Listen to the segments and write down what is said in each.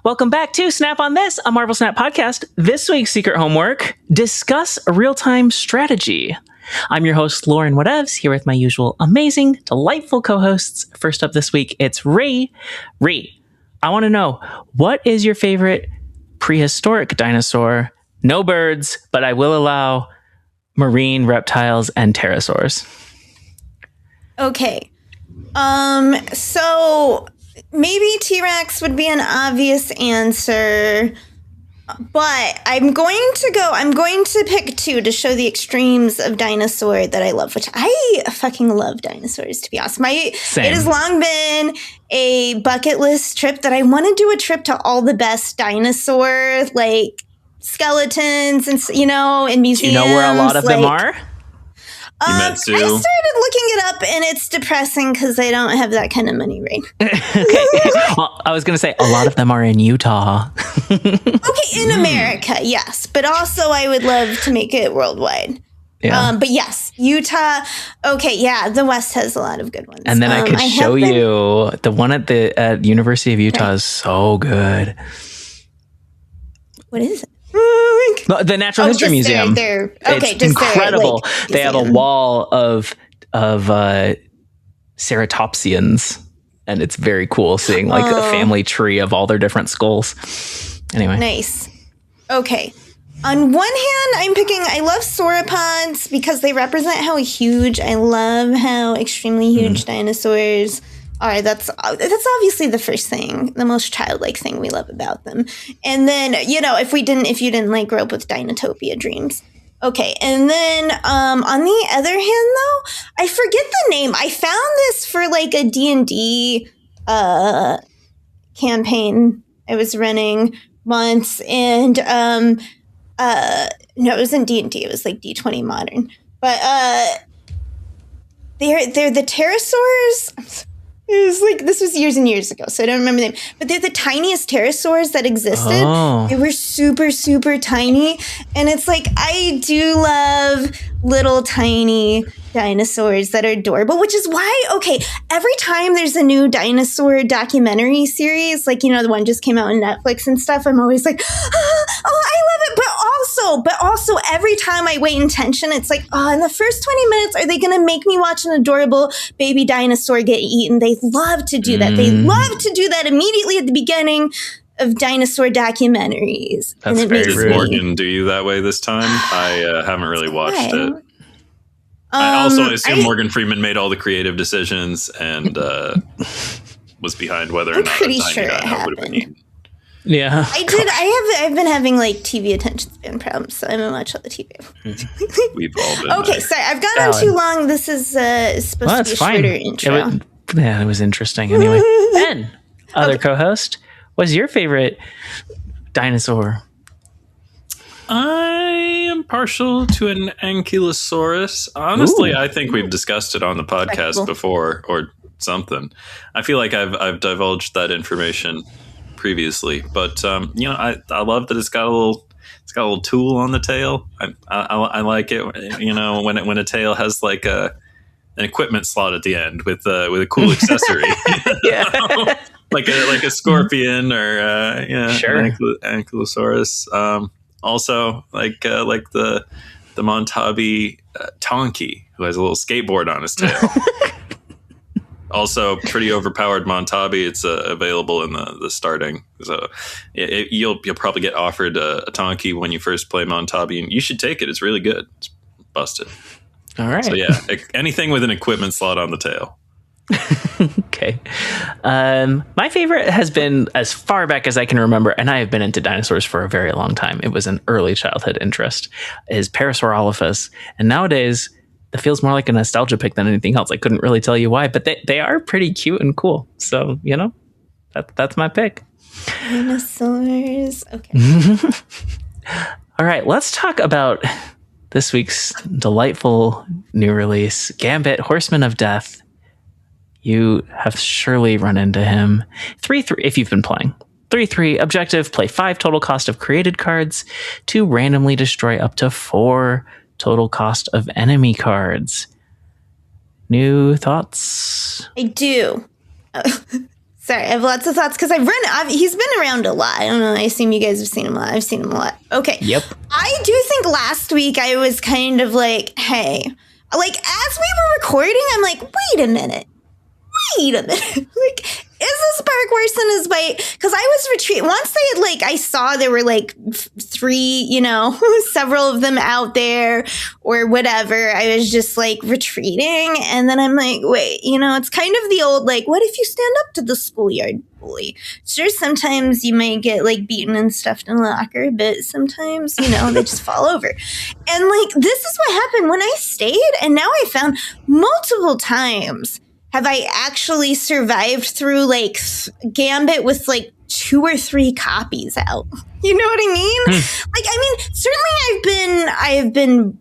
Welcome back to Snap on This, a Marvel Snap podcast. This week's secret homework, discuss real-time strategy. I'm your host, LaurenWhatevs, here with my usual amazing, delightful co-hosts. First up this week, it's Ray. Ray, I want to know, what is your favorite prehistoric dinosaur? No birds, but I will allow marine reptiles and pterosaurs. Okay. So maybe T-Rex would be an obvious answer, but I'm going to pick two to show the extremes of dinosaur that I love, which I fucking love dinosaurs, to be honest. Same. It has long been a bucket list trip that I want to do a trip to all the best dinosaur, like, skeletons and, in museums. Do you know where a lot of them are? I started looking it up, and it's depressing because I don't have that kind of money, right? Okay. Well, I was going to say a lot of them are in Utah. Okay, in America, yes. But also I would love to make it worldwide. Yeah. But yes, Utah. Okay, yeah, the West has a lot of good ones. And then I could show you the one at the University of Utah is so good. What is it? The Natural History Museum. It's incredible. They have a wall of ceratopsians, and it's very cool seeing like a family tree of all their different skulls. Anyway, nice. Okay. On one hand, I love sauropods because they represent how huge. I love how extremely huge dinosaurs are. That's obviously the first thing, the most childlike thing we love about them. And then, if you didn't like grow up with Dinotopia dreams. Okay. And then, on the other hand though, I forget the name. I found this for like a D&D, campaign I was running once. And, no, it wasn't D&D. It was like D20 Modern. But, they're the pterosaurs. It was like, this was years and years ago, so I don't remember them. But they're the tiniest pterosaurs that existed. Oh. They were super, super tiny. And it's like, I do love little tiny dinosaurs that are adorable, which is why, every time there's a new dinosaur documentary series, like, the one just came out on Netflix and stuff, I'm always like, I love it. But also every time I wait in tension, it's like, in the first 20 minutes, are they going to make me watch an adorable baby dinosaur get eaten? They love to do that. They love to do that immediately at the beginning of dinosaur documentaries. That's very rude. Did Morgan do you that way this time? I haven't really watched it. I also assume Morgan Freeman made all the creative decisions and was behind whether or not a tiny dino would have been eaten. Yeah, I did. I've been having like TV attention span problems, so I haven't watched all the TV. We've all been. Okay, sorry, I've gone on too long. This is supposed to be a shorter intro. It was interesting. Anyway, Ben, other co-host, what's your favorite dinosaur? I am partial to an Ankylosaurus. Honestly, I think we've discussed it on the podcast before or something. I feel like I've divulged that information previously, but I love that it's got a little tool on the tail. I like it. When a tail has like an equipment slot at the end with a cool accessory. Yeah. like a scorpion or sure. An Ankylosaurus. Also, like the Montabi Tonki, who has a little skateboard on his tail. Also, pretty overpowered Montabi. It's available in the starting. So you'll probably get offered a Tonki when you first play Montabi, and you should take it. It's really good. It's busted. All right. So yeah, anything with an equipment slot on the tail. Okay. My favorite has been as far back as I can remember, and I have been into dinosaurs for a very long time. It was an early childhood interest, is Parasaurolophus. And nowadays, it feels more like a nostalgia pick than anything else. I couldn't really tell you why, but they are pretty cute and cool. So, that's my pick. Dinosaurs. Okay. All right, let's talk about this week's delightful new release, Gambit, Horseman of Death. You have surely run into him. 3/3, if you've been playing. 3/3, objective, play 5 total cost of created cards to randomly destroy up to 4 total cost of enemy cards. New thoughts? I do. Sorry, I have lots of thoughts because he's been around a lot. I don't know. I assume you guys have seen him a lot. I've seen him a lot. Okay. Yep. I do think last week I was kind of like, hey, like as we were recording, I'm like, wait a minute. Like, is this park worse than his bite? Because I was retreating. Once I saw there were like three, several of them out there or whatever, I was just like retreating. And then I'm like, wait, it's kind of the old, like, what if you stand up to the schoolyard bully? Sure, sometimes you may get like beaten and stuffed in a locker, but sometimes, they just fall over. And like, this is what happened when I stayed. And now I found multiple times have I actually survived through like Gambit with like 2 or 3 copies out? You know what I mean? Like, I mean, certainly I've been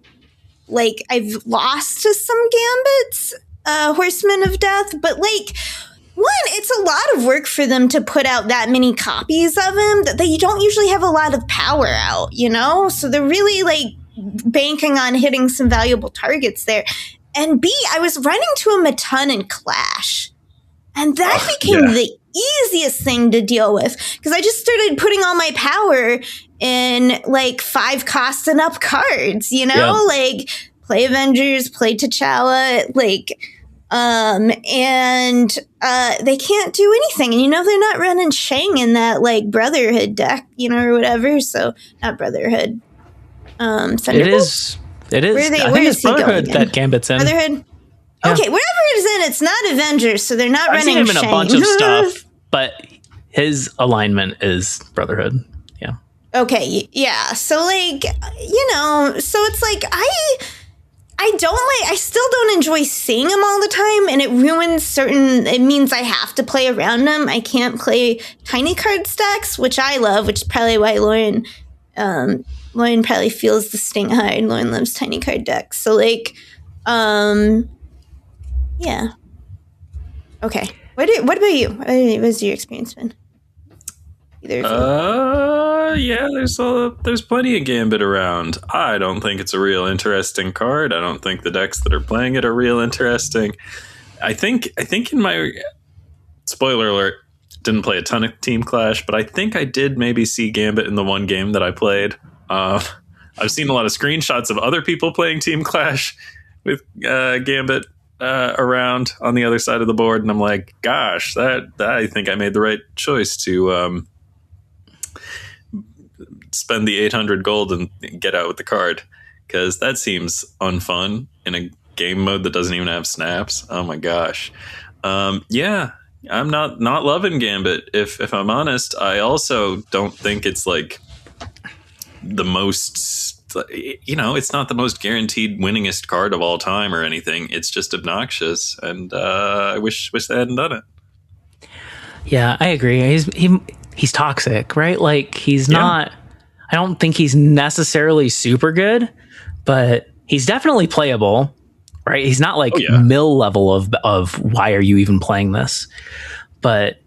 like, I've lost to some Gambits, Horseman of Death, but like, one, it's a lot of work for them to put out that many copies of him that they don't usually have a lot of power out, So they're really like banking on hitting some valuable targets there. And B, I was running to him a ton in Clash. And that became the easiest thing to deal with. Because I just started putting all my power in like 5 cost and up cards, Like play Avengers, play T'Challa, like and they can't do anything. And they're not running Shang in that like Brotherhood deck, or whatever. So not Brotherhood. Thunderbolt? It is. I think it's Brotherhood that Gambit's in. Brotherhood? Yeah. Okay, wherever it is in, it's not Avengers, so they're not running I've seen him in Shang. a bunch of stuff, but his alignment is Brotherhood. Yeah. Okay, yeah. So, like, so it's like, I still don't enjoy seeing him all the time, and it means I have to play around him. I can't play tiny card stacks, which I love, which is probably why Lauren probably feels the sting hard. Lauren loves tiny card decks. So, like, yeah. Okay. What about you? What's your experience been? Either of you? Yeah, there's plenty of Gambit around. I don't think it's a real interesting card. I don't think the decks that are playing it are real interesting. I think in my spoiler alert, didn't play a ton of Team Clash, but I think I did maybe see Gambit in the one game that I played. I've seen a lot of screenshots of other people playing Team Clash with Gambit around on the other side of the board, and I'm like, gosh, that I think I made the right choice to spend the 800 gold and get out with the card, because that seems unfun in a game mode that doesn't even have snaps. Oh my gosh. Yeah, I'm not loving Gambit, if I'm honest. I also don't think it's like the most, it's not the most guaranteed winningest card of all time or anything. It's just obnoxious, and I wish they hadn't done it. Yeah, I agree. He's toxic, right? Like, he's not. I don't think he's necessarily super good, but he's definitely playable, right? He's not like mill level of why are you even playing this? But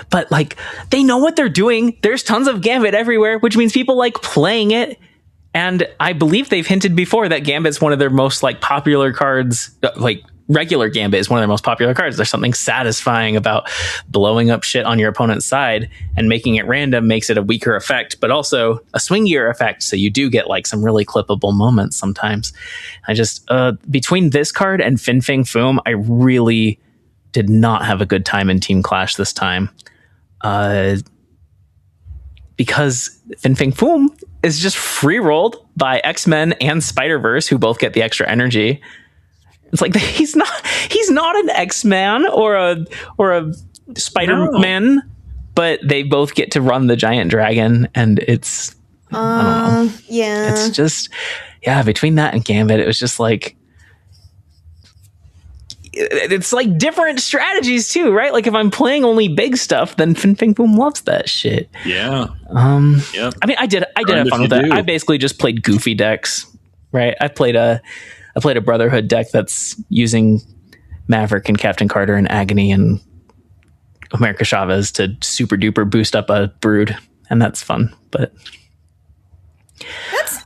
but like, they know what they're doing. There's tons of Gambit everywhere, which means people like playing it. And I believe they've hinted before that Gambit's one of their most like popular cards. Like, regular Gambit is one of their most popular cards. There's something satisfying about blowing up shit on your opponent's side, and making it random makes it a weaker effect, but also a swingier effect. So you do get like some really clippable moments sometimes. I just, between this card and Fin Fang Foom, I really did not have a good time in Team Clash this time. Because Fin Fang Foom is just free rolled by X-Men and Spider-Verse, who both get the extra energy. It's like, he's not an X-Man or a Spider-Man, but they both get to run the giant dragon, and it's I don't know. Yeah. It's just, between that and Gambit, it was just like, it's like different strategies too, right? Like, if I'm playing only big stuff, then Fin Fang Foom loves that shit. Yeah. Yeah. I mean, I did have fun with that. I basically just played goofy decks, right? I played a Brotherhood deck that's using Maverick and Captain Carter and Agony and America Chavez to super duper boost up a Brood, and that's fun. But that's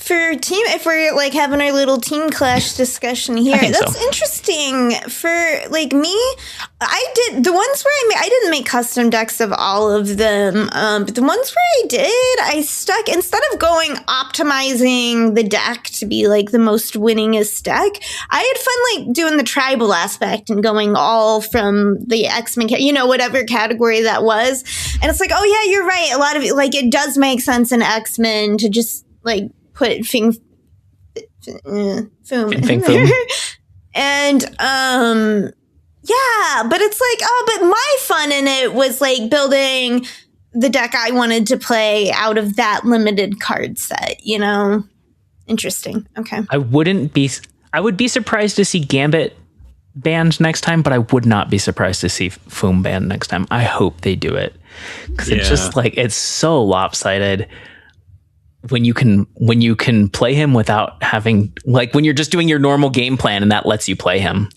if we're like having our little team clash discussion here, that's interesting. For like me, I did the ones where I didn't make custom decks of all of them, but the ones where I did, I stuck, instead of going optimizing the deck to be like the most winningest deck, I had fun like doing the tribal aspect and going all from the X-Men, whatever category that was. And it's like, oh yeah, you're right. A lot of it, like, it does make sense in X-Men to just like put Foom in there. And yeah, but it's like, but my fun in it was like building the deck I wanted to play out of that limited card set, Interesting. Okay. I would be surprised to see Gambit banned next time, but I would not be surprised to see Foom banned next time. I hope they do it, because it's just like, it's so lopsided when you can play him without having, like, when you're just doing your normal game plan and that lets you play him.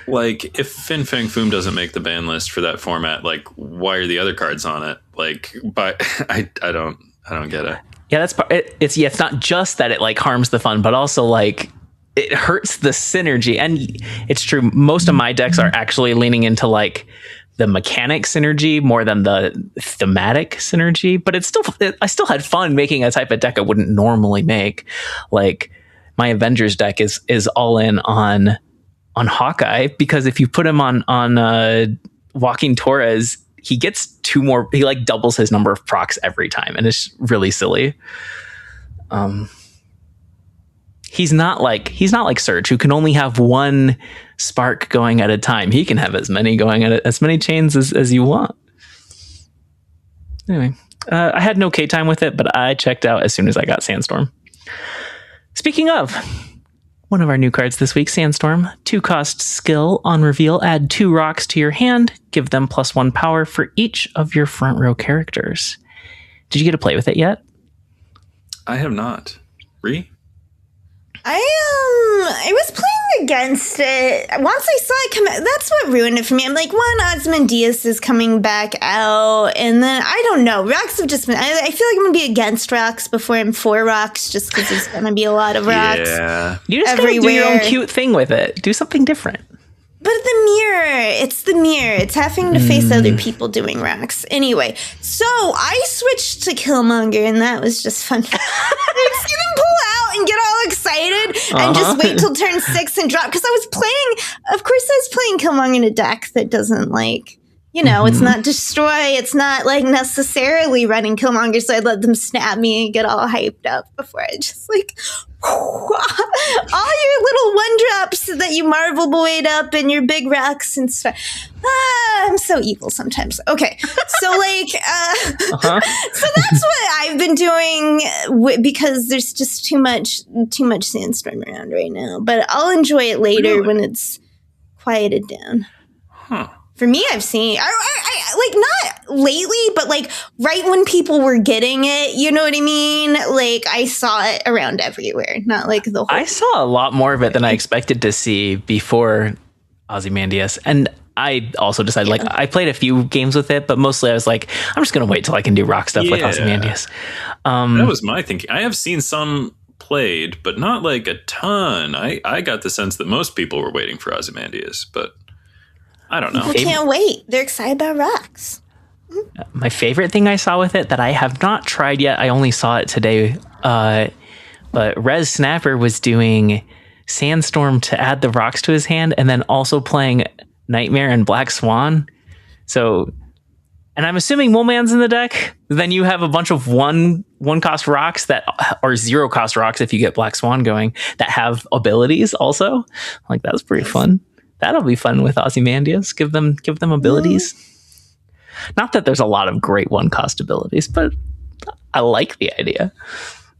Like, if Fin Fang Foom doesn't make the ban list for that format, like, why are the other cards on it? Like, but I don't get it. Yeah, that's it's not just that it like harms the fun, but also like it hurts the synergy. And it's true, most of my decks are actually leaning into like the mechanic synergy more than the thematic synergy, but I still had fun making a type of deck I wouldn't normally make. Like, my Avengers deck is all in on Hawkeye, because if you put him on Joaquin Torres, he gets he like doubles his number of procs every time, and it's really silly. He's not like Surge, who can only have one spark going at a time. He can have as many chains as you want. Anyway, I had no K time with it, but I checked out as soon as I got Sandstorm. Speaking of, one of our new cards this week, Sandstorm. 2-cost skill. On reveal, add 2 rocks to your hand. Give them +1 power for each of your front row characters. Did you get to play with it yet? I have not. Ree? I was playing against it. Once I saw it come out, that's what ruined it for me. I'm like, Ozymandias is coming back out, and then I don't know. Rocks have just been. I feel like I'm gonna be against rocks before I'm for rocks, just because there's gonna be a lot of rocks. Yeah, you just gotta do your own cute thing with it. Do something different. But it's the mirror. It's having to face other people doing rocks. Anyway, so I switched to Killmonger, and that was just fun. I just see them pull out and get all excited and just wait till turn 6 and drop. Because I was playing Killmonger in a deck that doesn't like, it's not destroy. It's not like necessarily running Killmonger. So I let them snap me and get all hyped up before I just like all your little 1-drops that you Marvel Boyed up and your big rocks and stuff. I'm so evil sometimes. Okay, so like, so that's what I've been doing because there's just too much Sandstorm around right now. But I'll enjoy it later when it's quieted down. Huh. For me, I've seen, I like, not lately, but like right when people were getting it, you know what I mean? Like, I saw it around everywhere, not like the whole. I saw a lot more of it than I expected to see before Ozymandias. And I also decided, like, I played a few games with it, but mostly I was like, I'm just going to wait till I can do rock stuff with Ozymandias. That was my thinking. I have seen some played, but not like a ton. I got the sense that most people were waiting for Ozymandias, but I don't know. People can't wait. They're excited about rocks. My favorite thing I saw with it that I have not tried yet, I only saw it today, but Rez Snapper was doing Sandstorm to add the rocks to his hand, and then also playing Nightmare and Black Swan. So, and I'm assuming Woolman's in the deck. Then you have a bunch of one cost rocks or 0 cost rocks if you get Black Swan going, that have abilities also. Like, that's pretty fun. That'll be fun with Ozymandias. Give them abilities. Not that there's a lot of great 1-cost abilities, but I like the idea.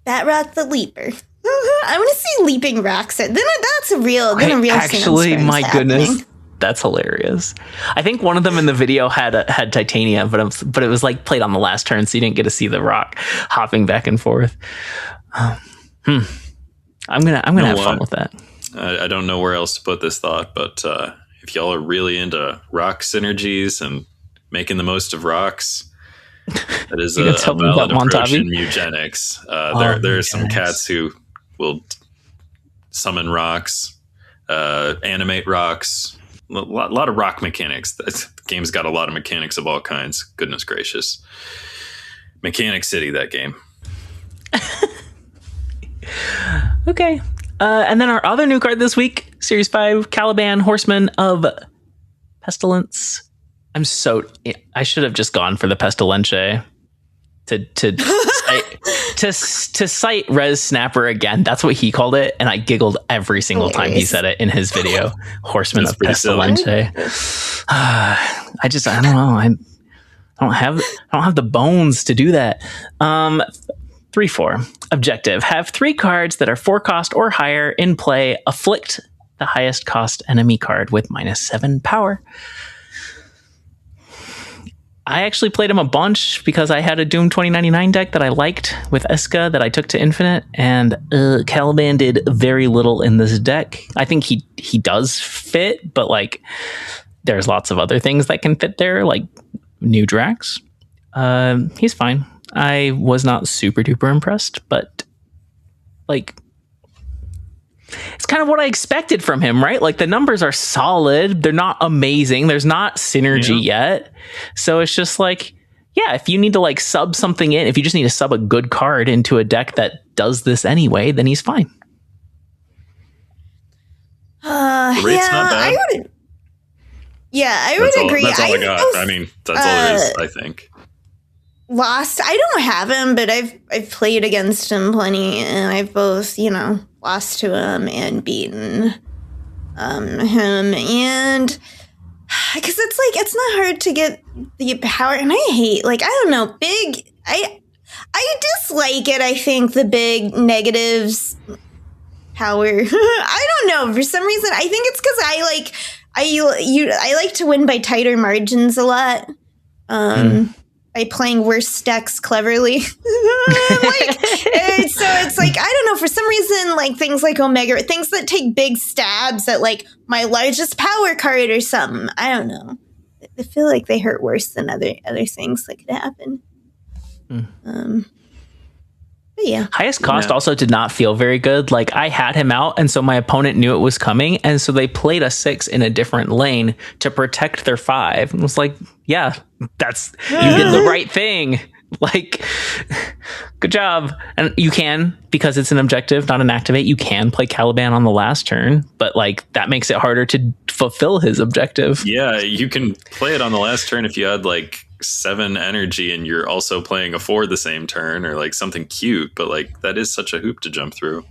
Batrock the Leaper. I want to see leaping rocks. Then that's a real. Actually, my goodness, that's hilarious. I think one of them in the video had Titania, but it was like played on the last turn, so you didn't get to see the rock hopping back and forth. I'm gonna have fun with that. I don't know where else to put this thought, but if y'all are really into rock synergies and making the most of rocks, that is a valid approach in eugenics. There are some cats who will summon rocks, animate rocks, a lot of rock mechanics. The game's got a lot of mechanics of all kinds. Goodness gracious. Mechanic City, that game. Okay. And then our other new card this week, Series 5, Caliban, Horseman of Pestilence. I should have just gone for the Pestilence to cite Res Snapper again. That's what he called it, and I giggled every single time he said it in his video. Horseman of Pestilence. I don't know. I don't have the bones to do that. 3/4 objective: have 3 cards that are 4 cost or higher in play. Afflict the highest cost enemy card with -7 power. I actually played him a bunch because I had a Doom 2099 deck that I liked with Eska that I took to Infinite, and Caliban did very little in this deck. I think he does fit, but like there's lots of other things that can fit there, like new Drax. He's fine. I was not super duper impressed, but like it's kind of what I expected from him, right? Like the numbers are solid. They're not amazing. There's not synergy yet. So it's just like, yeah, if you need to like sub something in, if you just need to sub a good card into a deck that does this anyway, then he's fine. The rate's not bad. I would agree. That's all I got. I mean, that's all there is, I think. Lost. I don't have him, but I've played against him plenty, and I've both, lost to him and beaten him, and because it's like it's not hard to get the power, and I hate I don't know I dislike it. I think the big negatives power. I don't know, for some reason. I think it's because I like to win by tighter margins a lot. By playing worse decks cleverly. So it's like, I don't know, for some reason, things like Omega, things that take big stabs at my largest power card or something. I don't know. I feel like they hurt worse than other things that could happen. But yeah. Highest cost also did not feel very good. I had him out, and so my opponent knew it was coming, and so they played a 6 in a different lane to protect their 5. And it was like, yeah, you did the right thing. Good job. And you can, because it's an objective, not an activate, you can play Caliban on the last turn, but that makes it harder to fulfill his objective. Yeah, you can play it on the last turn if you had 7 energy and you're also playing a 4 the same turn, or something cute, but that is such a hoop to jump through.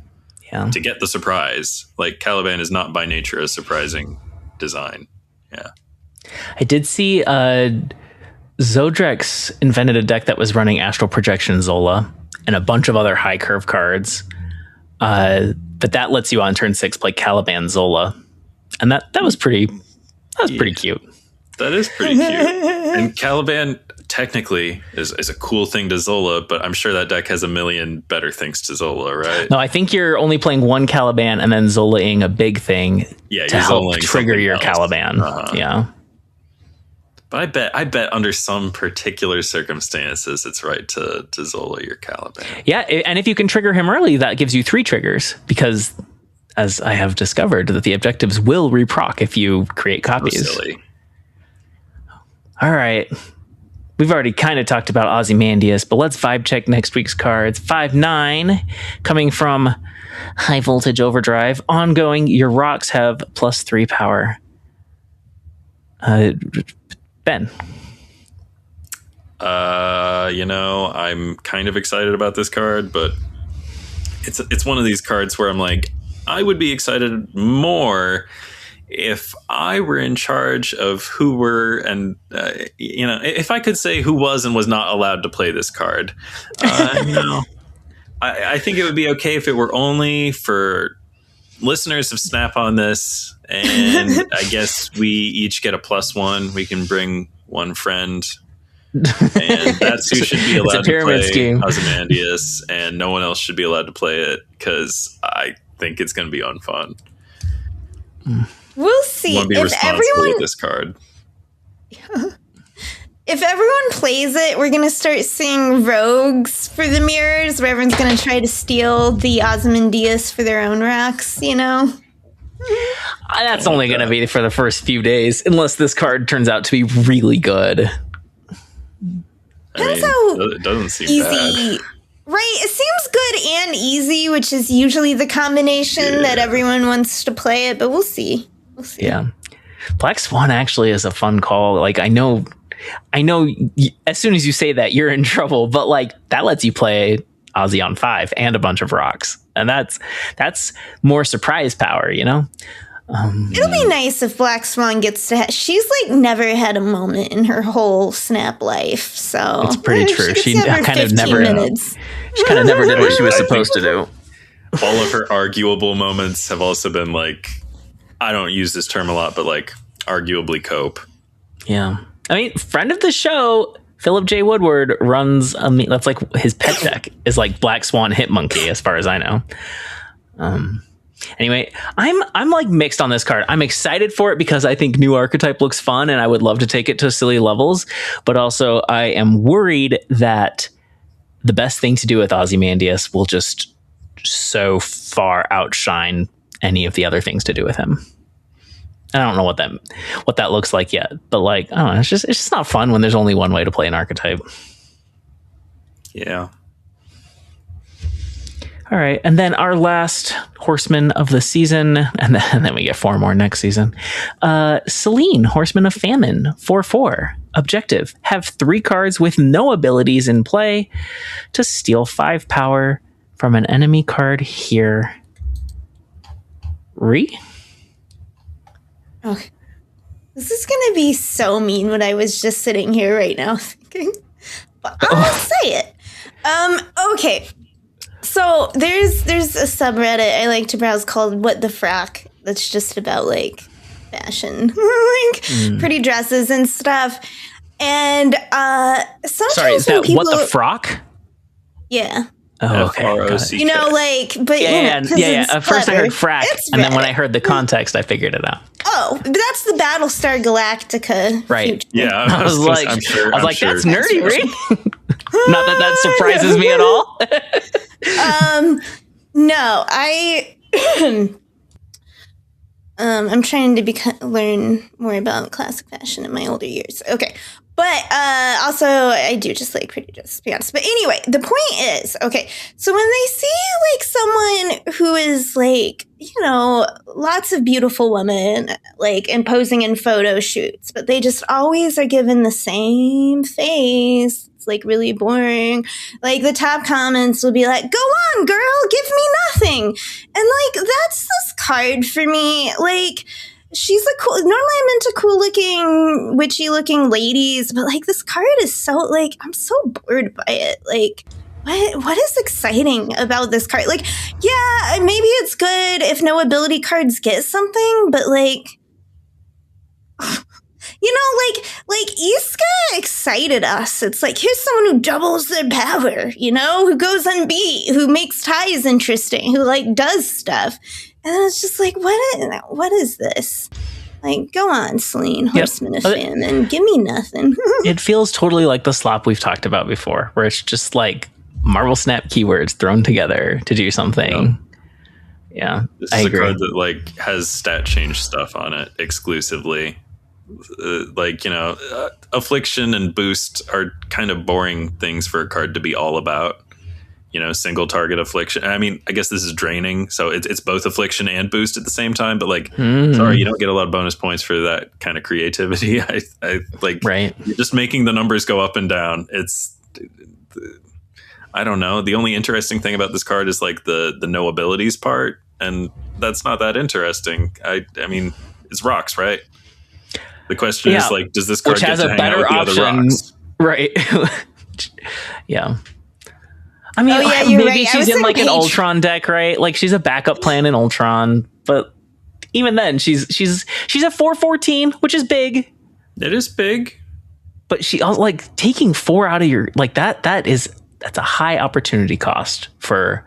Yeah. To get the surprise. Caliban is not by nature a surprising design. Yeah. I did see Zodrex invented a deck that was running Astral Projection Zola and a bunch of other high curve cards. But that lets you on turn 6 play Caliban Zola. And that was pretty cute. That is pretty cute. And Caliban technically is a cool thing to Zola, but I'm sure that deck has a million better things to Zola, right? No, I think you're only playing one Caliban and then Zolaing a big thing to help trigger your Caliban. Yeah. But I bet under some particular circumstances, it's right to Zola your Caliban. Yeah, and if you can trigger him early, that gives you 3 triggers, because as I have discovered, that the objectives will reproc if you create copies. So silly. All right. We've already kind of talked about Ozymandias, but let's vibe check next week's cards. 5/9, coming from High Voltage Overdrive. Ongoing, your rocks have +3 power. Ben. I'm kind of excited about this card, but it's one of these cards where I'm like, I would be excited more if I were in charge of who were, and if I could say who was and was not allowed to play this card. I think it would be okay if it were only for listeners of Snap on this, and I guess we each get a +1. We can bring one friend, and that's who should be allowed to play Ozymandias, and no one else should be allowed to play it, because I think it's going to be unfun. We'll see. Won't be responsible with this card. if everyone plays it, we're going to start seeing rogues for the mirrors where everyone's going to try to steal the Ozymandias for their own rocks, you know? That's only going to be for the first few days, unless this card turns out to be really good. Depends how it doesn't seem easy. bad. Right, it seems good and easy, which is usually the combination that everyone wants to play it, but we'll see. Yeah. Black Swan actually is a fun call. Like, I know as soon as you say that, you're in trouble, but like that lets you play Ozzy on 5 and a bunch of rocks. And that's more surprise power, you know? It'll be nice if Black Swan gets to she's like never had a moment in her whole Snap life. So it's pretty true. She kind of never did what she was supposed to do. All of her arguable moments have also been like, I don't use this term a lot, but like arguably cope. Yeah. I mean, friend of the show, Philip J. Woodward runs that's like his pet deck is like Black Swan Hit Monkey, as far as I know. Anyway, I'm like mixed on this card. I'm excited for it because I think new archetype looks fun and I would love to take it to silly levels. But also I am worried that the best thing to do with Ozymandias will just so far outshine any of the other things to do with him. I don't know what that looks like yet, but like, I don't know, it's just not fun when there's only one way to play an archetype. Yeah. All right, and then our last Horseman of the season, and then we get 4 more next season. Selene, Horseman of Famine, 4/4. Objective: have 3 cards with no abilities in play to steal 5 power from an enemy card here. Okay. This is going to be so mean what I was just sitting here right now thinking. But I'll say it. Okay. So there's a subreddit I like to browse called What the Frack that's just about like fashion. Like pretty dresses and stuff. And sometimes sorry, is that people, What the Frock? Yeah. Oh, okay. You know, like, but yeah. At first I heard frack, and then when I heard the context, I figured it out. Oh, but that's the Battlestar Galactica. Right. Future. Yeah. I was like, I'm sure, that's nerdy, right? Not that surprises me at all. No, I'm trying to learn more about classic fashion in my older years. Okay. But also, I do just like pretty dresses, to be honest. But anyway, the point is, okay, so when they see like someone who is like, you know, lots of beautiful women, like, and posing in photo shoots, but they just always are given the same face. It's like really boring. Like the top comments will be like, go on, girl, give me nothing. And like, that's this card for me. Like, she's normally I'm into cool looking, witchy looking ladies, but like this card is so like, I'm so bored by it. Like, what is exciting about this card? Like, yeah, maybe it's good if no ability cards get something, but like, you know, like Iska excited us. It's like, here's someone who doubles their power, you know, who goes unbeat, who makes ties interesting, who like does stuff. And it's just like, what is this? Like, go on, Selene, Horseman of Famine, give me nothing. It feels totally like the slop we've talked about before, where it's just like Marvel Snap keywords thrown together to do something. Yeah, this is a card that like has stat change stuff on it exclusively. Like, you know, affliction and boost are kind of boring things for a card to be all about. You know, single target affliction. I mean, I guess this is draining, so it's both affliction and boost at the same time. But like, sorry, you don't get a lot of bonus points for that kind of creativity. I like, right? You're just making the numbers go up and down. I don't know. The only interesting thing about this card is like the no abilities part, and that's not that interesting. I mean, it's rocks, right? The question is like, does this card get to hang out with the other rocks? Right. Yeah. I mean, maybe she's in like an Ultron deck, right? Like she's a backup plan in Ultron, but even then, she's a 4/14, which is big. It is big, but she like taking 4 out of your like that's a high opportunity cost for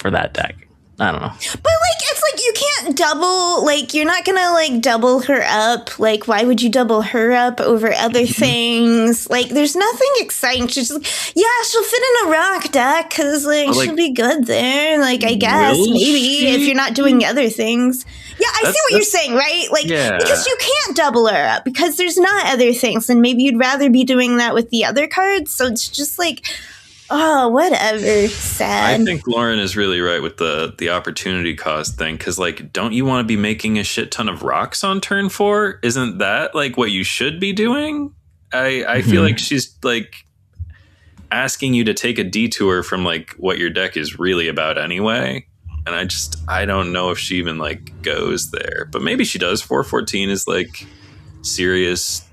that deck. I don't know. But like, it's like you can't can't double, like, you're not gonna, like, double her up. Like, why would you double her up over other things? Like, there's nothing exciting. She's just like, yeah, she'll fit in a rock deck, because, like, she'll be good there. Like, I guess, maybe, if you're not doing other things. Yeah, I see what you're saying, right? Like, because you can't double her up, because there's not other things, and maybe you'd rather be doing that with the other cards, so it's just like, oh, whatever. Sad. I think Lauren is really right with the opportunity cost thing, because, like, don't you want to be making a shit ton of rocks on turn 4? Isn't that, like, what you should be doing? I feel like she's, like, asking you to take a detour from, like, what your deck is really about anyway. And I don't know if she even, like, goes there. But maybe she does. 414 is, like, serious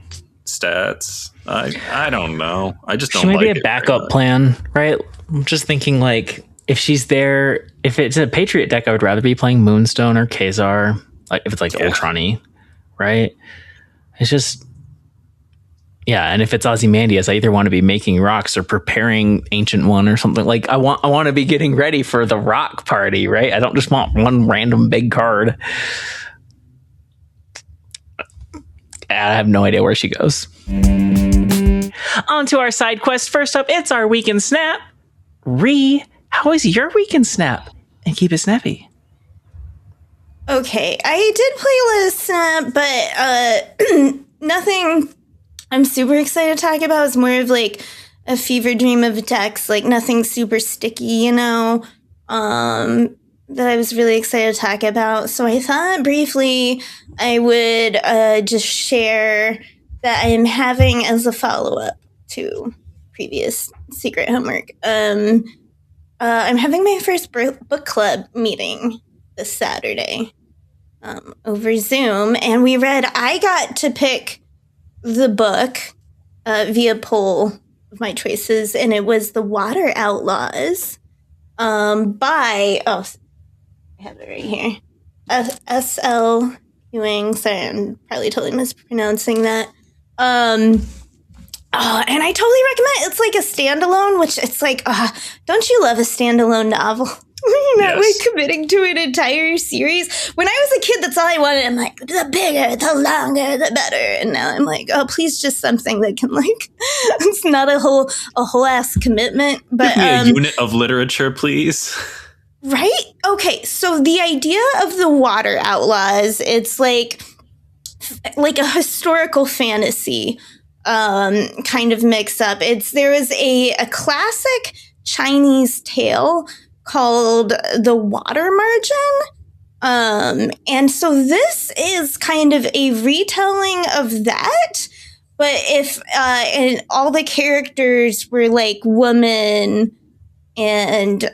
stats. I don't know. I just don't like it. She may be a backup plan, right? I'm just thinking, like, if she's there, if it's a Patriot deck, I would rather be playing Moonstone or Khazar, like, if it's, like, Ultron-y, right? It's just... Yeah, and if it's Ozymandias, I either want to be making rocks or preparing Ancient One or something. Like, I want to be getting ready for the rock party, right? I don't just want one random big card. I have no idea where she goes. On to our side quest. First up, it's our Week in Snap. Ree, how is your Week in Snap? And keep it snappy. Okay, I did play a lot of Snap, but nothing I'm super excited to talk about. It's more of like a fever dream of decks, like nothing super sticky, you know, that I was really excited to talk about. So I thought briefly I would just share that I am having as a follow-up to previous secret homework. I'm having my first book club meeting this Saturday over Zoom, and I got to pick the book via poll of my choices, and it was The Water Outlaws by, I have it right here, S.L. Ewing. Sorry, I'm probably totally mispronouncing that. And I totally recommend it. It's like a standalone, which it's like, don't you love a standalone novel? You're not like committing to an entire series. When I was a kid, that's all I wanted. I'm like, the bigger, the longer, the better. And now I'm like, oh, please, just something that can, like, it's not a whole ass commitment. But give me a unit of literature, please. Right? Okay, so the idea of the Water Outlaws, it's like a historical fantasy kind of mix up. There is a classic Chinese tale called The Water Margin. And so this is kind of a retelling of that, but if and all the characters were like women and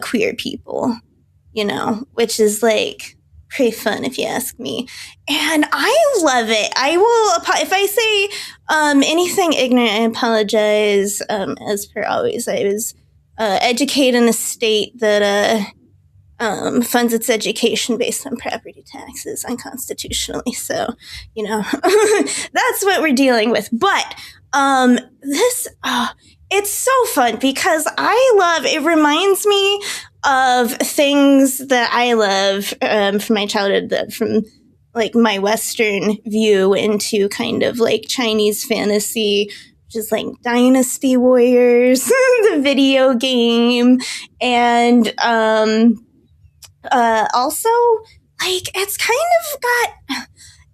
queer people, you know, which is like pretty fun if you ask me. And I love it. I will, if I say anything ignorant, I apologize. As per always, I was educated in a state that funds its education based on property taxes unconstitutionally. So, you know, that's what we're dealing with. But it's so fun because it reminds me of things that I love from my childhood, from like my Western view into kind of like Chinese fantasy, which is like Dynasty Warriors, the video game. And also, like, it's kind of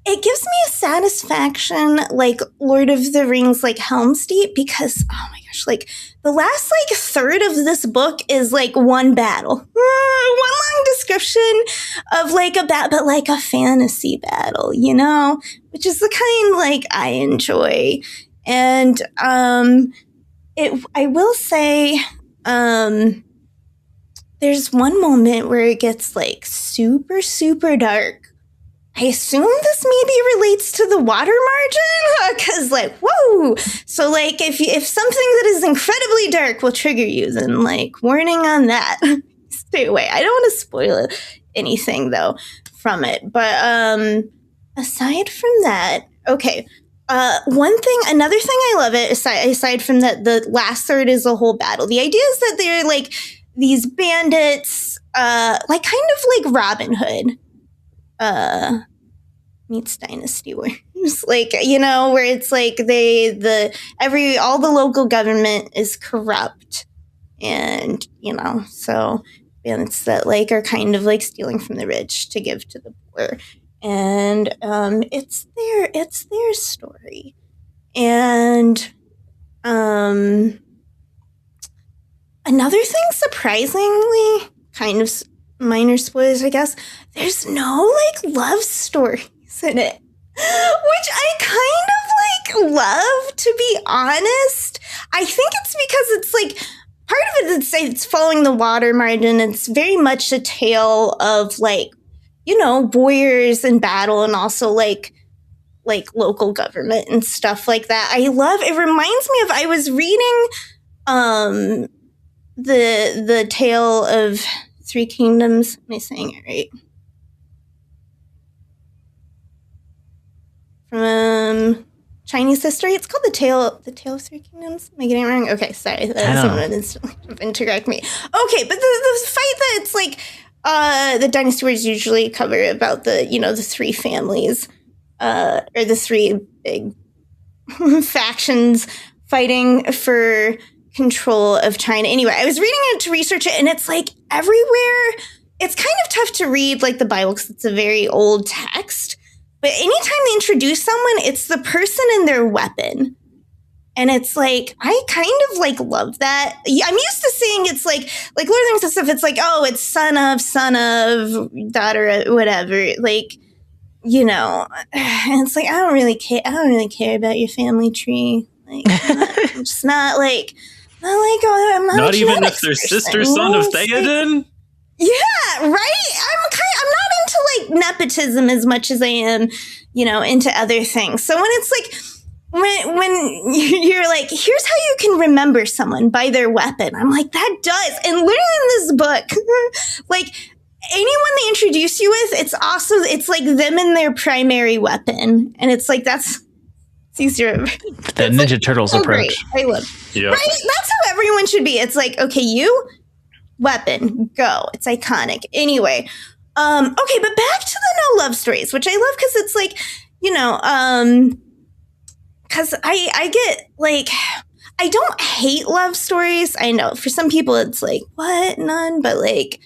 it gives me a satisfaction like Lord of the Rings, like Helm's Deep, because, oh my gosh, like the last like third of this book is like one battle, one long description of like a but like a fantasy battle, you know, which is the kind like I enjoy. And I will say there's one moment where it gets like super, super dark. I assume this maybe relates to the water margin, because like, whoa. So like if something that is incredibly dark will trigger you, then like warning on that. Stay away. I don't want to spoil anything though from it. But aside from that, okay. Another thing I love it, aside from that, the last third is a whole battle. The idea is that they're like these bandits, like kind of like Robin Hood. meets Dynasty Warriors, like, you know, where it's like all the local government is corrupt, and, you know, so it's that like are kind of like stealing from the rich to give to the poor, and it's their story, and another thing, surprisingly, kind of minor spoilers, I guess, there's no like love stories in it, which I kind of like love, to be honest. I think it's because it's like part of it, it's following the water margin. It's very much a tale of like, you know, warriors in battle, and also like local government and stuff like that. I love it. Reminds me of, I was reading the Tale of Three Kingdoms. Am I saying it right? From Chinese history. It's called the Tale of Three Kingdoms. Am I getting it wrong? Okay, sorry. Someone instantly interrupt me. Okay, but the fight that it's like the Dynasty Wars usually cover about the, you know, the three families, or the three big factions fighting for control of China. Anyway, I was reading it to research it, and it's like everywhere. It's kind of tough to read like the Bible because it's a very old text. But anytime they introduce someone, it's the person and their weapon. And it's like, I kind of like love that. I'm used to seeing it's like Lord of the Rings and stuff. It's like, oh, it's son of, daughter, whatever. Like, you know, and it's like, I don't really care about your family tree. Like, I'm just not like, oh, I'm not even if they're sister son of Theoden. Yeah, right? I'm not into like nepotism as much as I am, you know, into other things. So when it's like, when you're like, here's how you can remember someone by their weapon, I'm like, that does. And literally in this book, like anyone they introduce you with, it's like them and their primary weapon. And it's like, it's easier. The Ninja like, Turtles approach. Great. I love it. Yep. Right? That's how everyone should be. It's like, okay, you, weapon, go. It's iconic. Anyway, okay, but back to the no love stories, which I love because it's like, you know, because I get like, I don't hate love stories. I know for some people it's like, what? None, but like,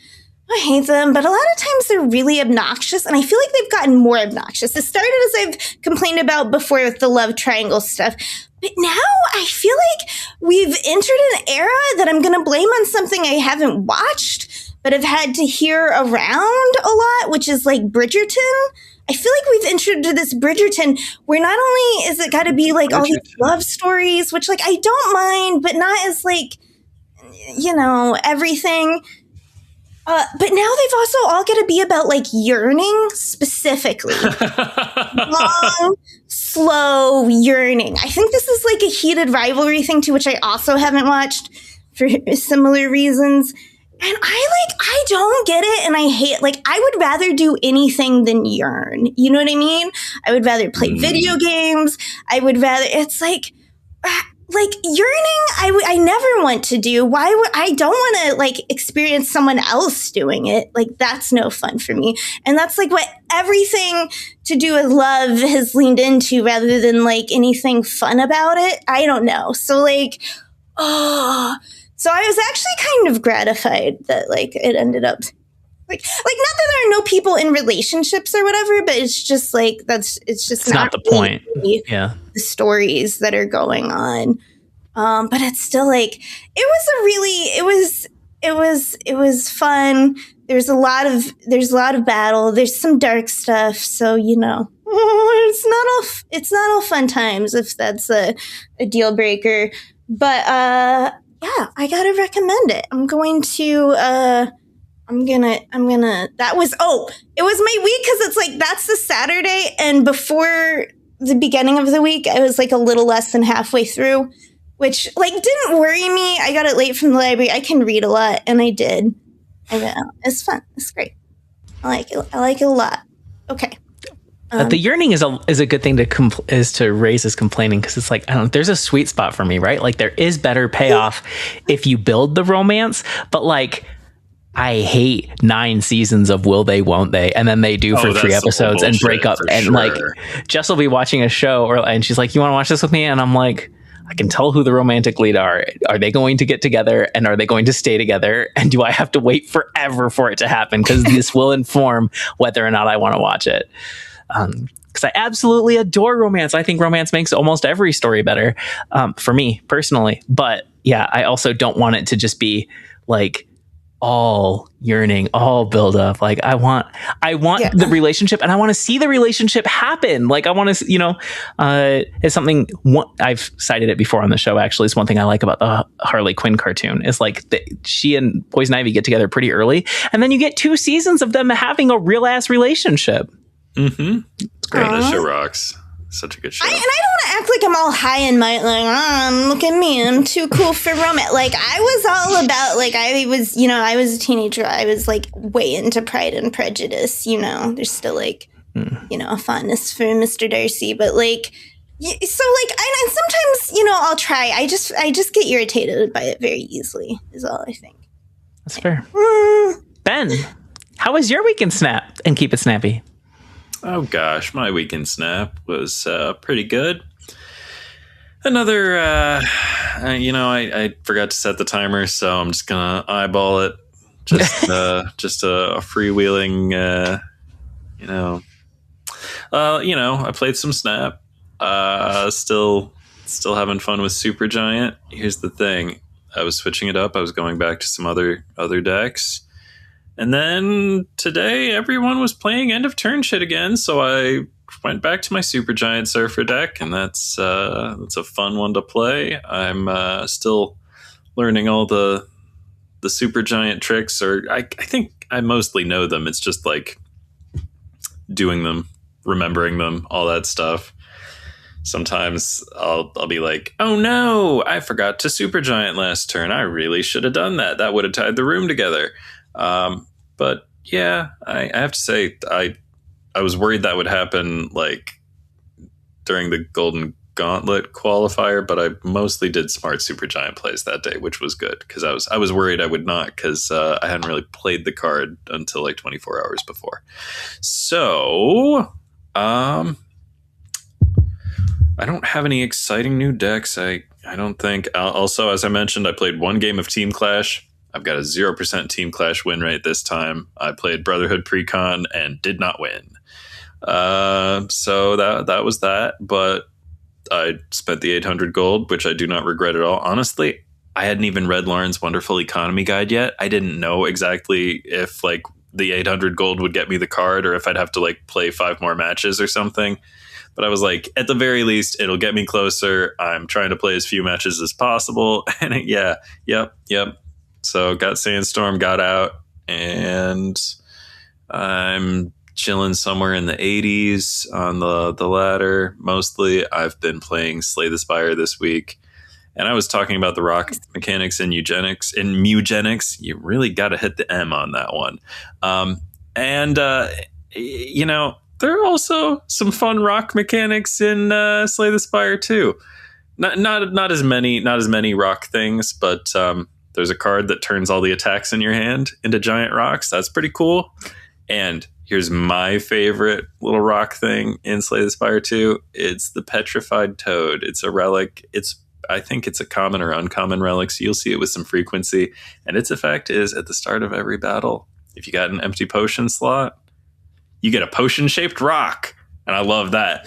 I hate them. But a lot of times they're really obnoxious, and I feel like they've gotten more obnoxious. It started as I've complained about before with the love triangle stuff. But now I feel like we've entered an era that I'm going to blame on something I haven't watched, but have had to hear around a lot, which is like Bridgerton. I feel like we've entered this Bridgerton where not only is it got to be like all these love stories, which like I don't mind, but not as like, you know, everything. But now they've also all got to be about like yearning specifically. Long, slow yearning. I think this is like a heated rivalry thing too, which I also haven't watched for similar reasons. And I don't get it, and I hate, like, I would rather do anything than yearn. You know what I mean? I would rather play video games. I would rather, it's like yearning, I never want to do. Why would, I don't want to, like, experience someone else doing it. Like, that's no fun for me. And that's, like, what everything to do with love has leaned into rather than, like, anything fun about it. I don't know. So, like, so I was actually kind of gratified that, like, it ended up, like not that there are no people in relationships or whatever, but it's just like, it's just not the point. Yeah. The stories that are going on. But it's still like, it was fun. There's a lot of battle. There's some dark stuff. So, you know, it's not all fun times if that's a deal breaker. But, yeah, I gotta recommend it. It was my week because it's like, that's the Saturday. And before the beginning of the week, I was like a little less than halfway through, which like didn't worry me. I got it late from the library. I can read a lot, and I did. It's fun. It's great. I like it a lot. Okay. The yearning is a good thing to raise as complaining, because it's like, I don't know, there's a sweet spot for me, right? Like there is better payoff if you build the romance, but like I hate 9 seasons of will they, won't they, and then they do for 3 episodes and break up. And like, Jess will be watching a show, and she's like, "You want to watch this with me?" And I'm like, I can tell who the romantic lead are. Are they going to get together, and are they going to stay together? And do I have to wait forever for it to happen? Because this will inform whether or not I want to watch it. Because I absolutely adore romance. I think romance makes almost every story better, for me personally. But yeah, I also don't want it to just be like all yearning, all build up. Like I want the relationship, and I want to see the relationship happen. Like I want to, it's something I've cited it before on the show. Actually, it's one thing I like about the Harley Quinn cartoon is like she and Poison Ivy get together pretty early, and then you get 2 seasons of them having a real ass relationship. Mm-hmm. It's great. That show rocks. Such a good show. And I don't want to act like I'm all high and mighty, like, look at me, I'm too cool for romance. Like, I was all about, like, I was a teenager. I was, like, way into Pride and Prejudice, There's still, like, a fondness for Mr. Darcy. But, like, so, like, and sometimes, I'll try. I just get irritated by it very easily, is all I think. That's fair. Ben, how was your weekend snap? And keep it snappy. Oh gosh, my weekend snap was pretty good. Another, I forgot to set the timer, so I'm just gonna eyeball it. Just a freewheeling, I played some Snap. Still having fun with Supergiant. Here's the thing: I was switching it up. I was going back to some other decks. And then today, everyone was playing end of turn shit again, so I went back to my Supergiant Surfer deck, and that's a fun one to play. I'm still learning all the Supergiant tricks, or I think I mostly know them. It's just like doing them, remembering them, all that stuff. Sometimes I'll be like, oh no, I forgot to Supergiant last turn. I really should have done that. That would have tied the room together. But yeah, I have to say, I was worried that would happen like during the Golden Gauntlet qualifier, but I mostly did smart Supergiant plays that day, which was good because I was worried I would not because I hadn't really played the card until like 24 hours before. So I don't have any exciting new decks. I don't think. Also, as I mentioned, I played 1 game of Team Clash. I've got a 0% Team Clash win rate this time. I played Brotherhood Precon and did not win. So that was that. But I spent the 800 gold, which I do not regret at all. Honestly, I hadn't even read Lauren's Wonderful Economy Guide yet. I didn't know exactly if like the 800 gold would get me the card or if I'd have to like play 5 more matches or something. But I was like, at the very least, it'll get me closer. I'm trying to play as few matches as possible. And yep. So got Sandstorm, got out, and I'm chilling somewhere in the 80s on the ladder. Mostly I've been playing Slay the Spire this week. And I was talking about the rock mechanics in eugenics. In Mugenics, you really got to hit the M on that one. There are also some fun rock mechanics in Slay the Spire too. Not as many rock things, but there's a card that turns all the attacks in your hand into giant rocks. That's pretty cool. And here's my favorite little rock thing in Slay the Spire 2. It's the Petrified Toad. It's a relic. I think it's a common or uncommon relic, so you'll see it with some frequency. And its effect is at the start of every battle, if you got an empty potion slot, you get a potion-shaped rock. And I love that.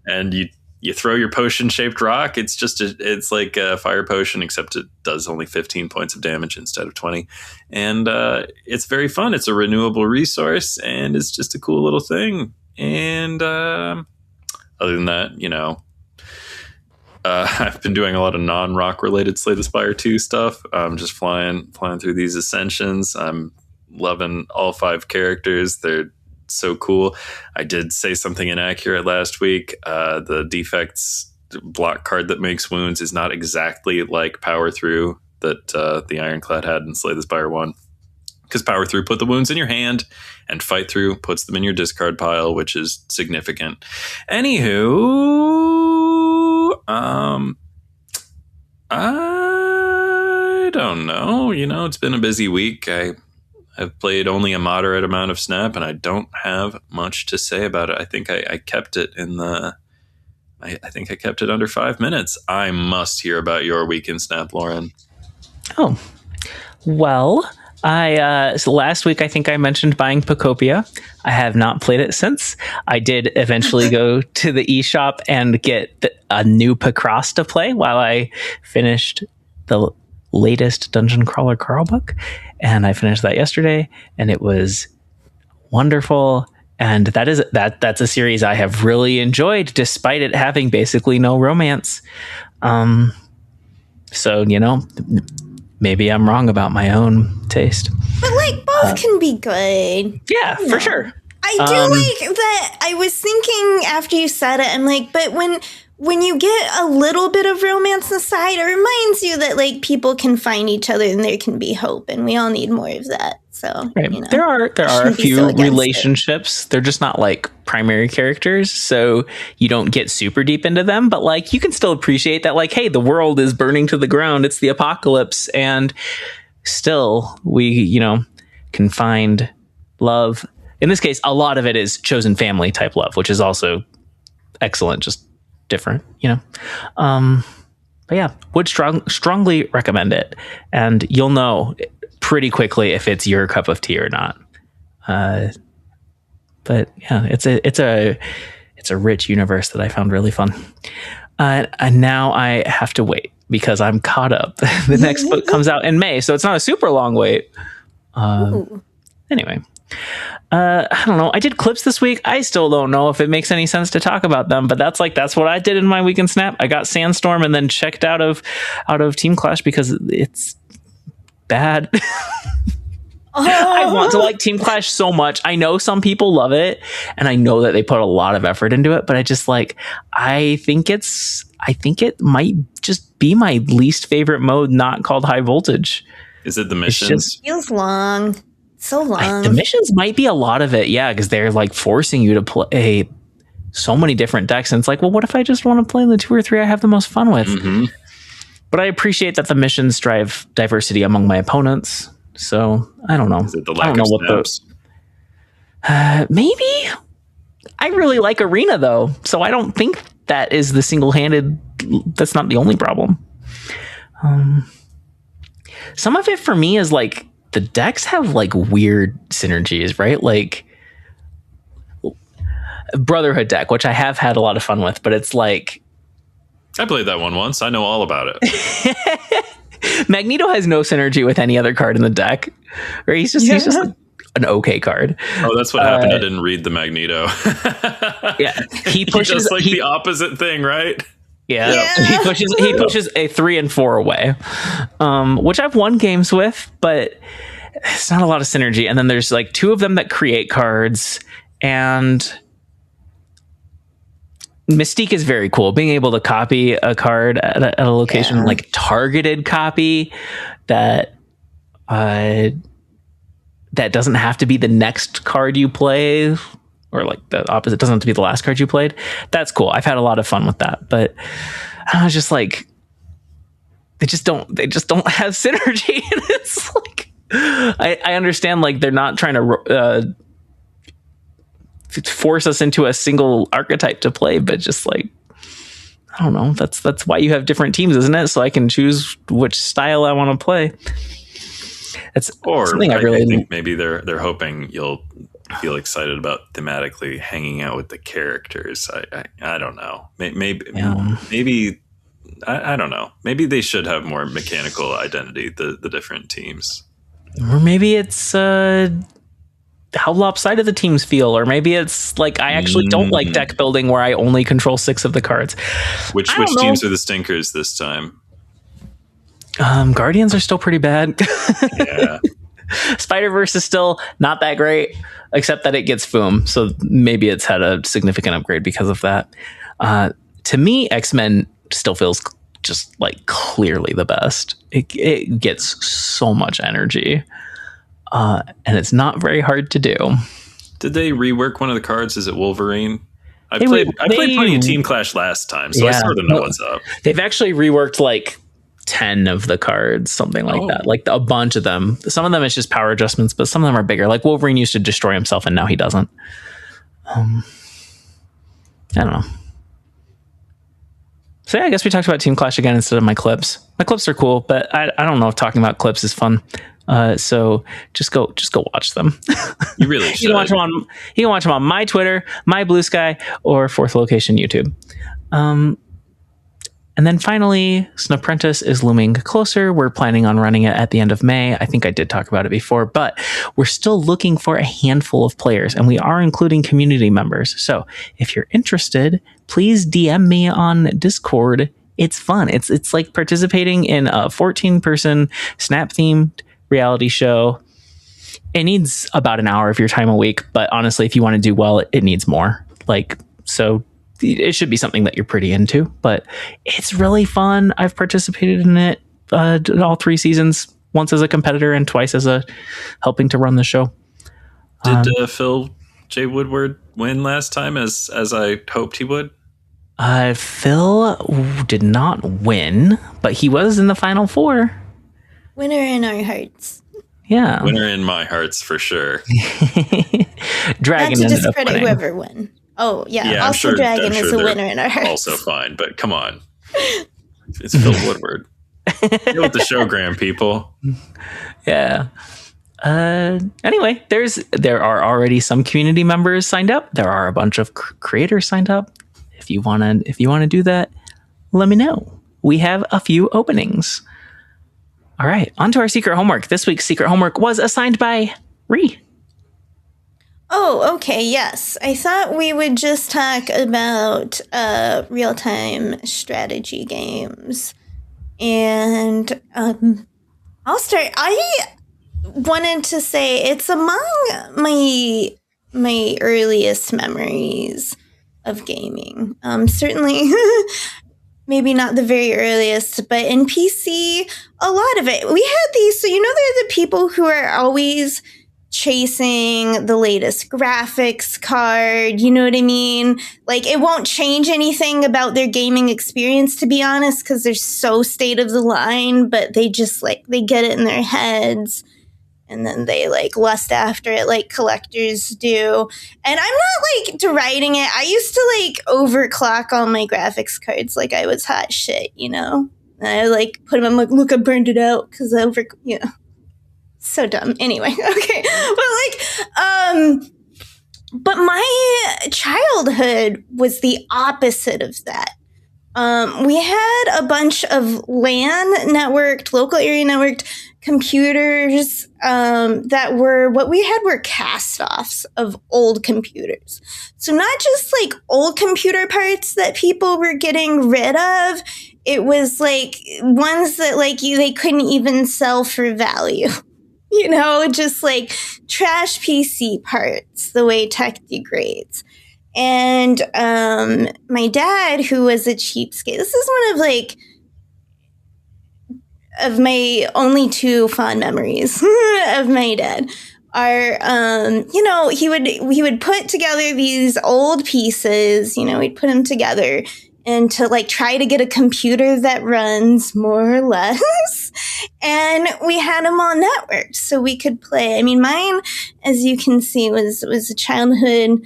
And you throw your potion-shaped rock. It's like a fire potion, except it does only 15 points of damage instead of 20. And it's very fun. It's a renewable resource, and it's just a cool little thing. And other than that, I've been doing a lot of non-rock related Slay the Spire 2 stuff. I'm just flying through these ascensions. I'm loving all 5 characters. They're so cool. I did say something inaccurate last week. The defects block card that makes wounds is not exactly like Power Through that the Ironclad had in Slay the Spire 1. Because Power Through put the wounds in your hand, and Fight Through puts them in your discard pile, which is significant. Anywho, I don't know. It's been a busy week. I I've played only a moderate amount of Snap, and I don't have much to say about it. I think I kept it in the. I think I kept it under 5 minutes. I must hear about your week in Snap, Lauren. Oh, well, so last week I think I mentioned buying Pocopia. I have not played it since. I did eventually go to the eShop and get a new Picross to play while I finished the latest Dungeon Crawler Carl book, and I finished that yesterday, and it was wonderful. And that's a series I have really enjoyed, despite it having basically no romance. So, maybe I'm wrong about my own taste. But like both can be good. Yeah, for sure. I do like that. I was thinking after you said it, I'm like, but when you get a little bit of romance inside, it reminds you that like people can find each other and there can be hope, and we all need more of that. So right. There are a few relationships. They're just not like primary characters, so you don't get super deep into them. But like you can still appreciate that, like, hey, the world is burning to the ground. It's the apocalypse, and still we can find love. In this case, a lot of it is chosen family type love, which is also excellent. Just different, but yeah, would strongly recommend it, and you'll know pretty quickly if it's your cup of tea or not. But yeah, it's a rich universe that I found really fun. And now I have to wait because I'm caught up. The next book comes out in May, so it's not a super long wait. Anyway. I don't know. I did clips this week. I still don't know if it makes any sense to talk about them, but that's what I did in my week in Snap. I got Sandstorm and then checked out of Team Clash because it's bad. I want to like Team Clash so much. I know some people love it, and I know that they put a lot of effort into it, but I just I think it might just be my least favorite mode, not called high voltage. Is it the missions? It feels long. So long. The missions might be a lot of it, yeah, because they're like forcing you to play so many different decks, and it's like, well, what if I just want to play the 2 or 3 I have the most fun with? Mm-hmm. But I appreciate that the missions drive diversity among my opponents, so I don't know. Is it the lack of snaps? Maybe. I really like Arena though, so I don't think that is the single-handed. That's not the only problem. Some of it for me is like, the decks have like weird synergies, right? Like Brotherhood deck, which I have had a lot of fun with, but it's like I played that one once. I know all about it. Magneto has no synergy with any other card in the deck, or he's just an okay card. Oh, that's what happened. I didn't read the Magneto. Yeah, he pushes just the opposite thing, right? Yeah. He pushes a 3 and 4 away, which I've won games with, but it's not a lot of synergy. And then there's like 2 of them that create cards, and Mystique is very cool. Being able to copy a card at a location, like targeted copy that doesn't have to be the next card you play. Or like the opposite, doesn't have to be the last card you played. That's cool. I've had a lot of fun with that, but I was just like, they just don't have synergy. And it's like, I understand like they're not trying to force us into a single archetype to play, but just like, I don't know. That's why you have different teams, isn't it? So I can choose which style I want to play. That's something I really think maybe they're hoping you'll feel excited about thematically hanging out with the characters. I don't know. Maybe I don't know. Maybe they should have more mechanical identity, the different teams. Or maybe it's how lopsided the teams feel, or maybe it's like I actually don't like deck building where I only control 6 of the cards. Which teams are the stinkers this time? Guardians are still pretty bad. Yeah. Spider-Verse is still not that great, except that it gets Foom, so maybe it's had a significant upgrade because of that. To me, X-Men still feels just like clearly the best. It gets so much energy, and it's not very hard to do. Did they rework one of the cards? Is it Wolverine? I played plenty of Team Clash last time, so I sort of know what's up. They've actually reworked like 10 of the cards, something like that. Like a bunch of them. Some of them it's just power adjustments, but some of them are bigger. Like Wolverine used to destroy himself and now he doesn't. I don't know. So yeah, I guess we talked about Team Clash again instead of my clips. My clips are cool, but I don't know if talking about clips is fun. So just go watch them. You really should. You can watch them on my Twitter, my Blue Sky, or Fourth Location YouTube. And then finally, SnapOnThisPod is looming closer. We're planning on running it at the end of May. I think I did talk about it before, but we're still looking for a handful of players, and we are including community members. So if you're interested, please DM me on Discord. It's fun. It's like participating in a 14-person Snap-themed reality show. It needs about an hour of your time a week, but honestly, if you want to do well, it needs more. So it should be something that you're pretty into, but it's really fun. I've participated in it all 3 seasons, once as a competitor and twice as a helping to run the show. Did Phil J. Woodward win last time as I hoped he would? Phil did not win, but he was in the final 4. Winner in our hearts. Yeah. Winner in my hearts for sure. Dragon Not to ended up discredit winning. whoever won. Oh, yeah. I'm Also, sure, Dragon is a winner in our hearts. Also fine, but come on. It's Phil Woodward. Deal with the showgram, people. Yeah. Anyway, there are already some community members signed up. There are a bunch of creators signed up. If you wanna do that, let me know. We have a few openings. All right, on to our secret homework. This week's secret homework was assigned by Ree. Oh, okay, yes. I thought we would just talk about real-time strategy games. And I'll start. I wanted to say it's among my earliest memories of gaming. Certainly, maybe not the very earliest, but in PC, a lot of it. We had these, so they're the people who are always chasing the latest graphics card, you know what I mean? Like, it won't change anything about their gaming experience, to be honest, because they're so state of the line, but they just, they get it in their heads, and then they, lust after it like collectors do. And I'm not, deriding it. I used to, overclock all my graphics cards like I was hot shit, And I, put them, I'm look, I burned it out, because so dumb. Anyway, okay. But my childhood was the opposite of that. We had a bunch of LAN networked, local area networked computers that were, what we had were cast-offs of old computers. So not just old computer parts that people were getting rid of, it was ones that they couldn't even sell for value. Just trash PC parts, the way tech degrades. And my dad, who was a cheapskate, this is one of my only 2 fond memories of my dad, are, he would put together these old pieces, we'd put them together, and to try to get a computer that runs more or less. And we had them all networked so we could play. I mean, mine, as you can see, was a childhood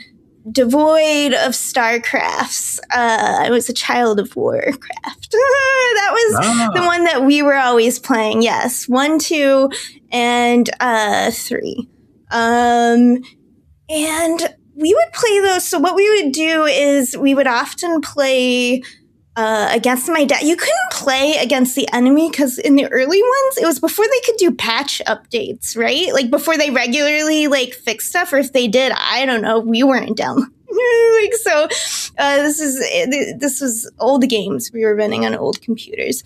devoid of Starcrafts. I was a child of Warcraft. That was the one that we were always playing. Yes. 1, 2, and 3. And we would play those. So what we would do is we would often play against my dad. You couldn't play against the enemy because in the early ones, it was before they could do patch updates, right? Before they regularly fix stuff, or if they did, I don't know. We weren't down. This was old games we were running on old computers,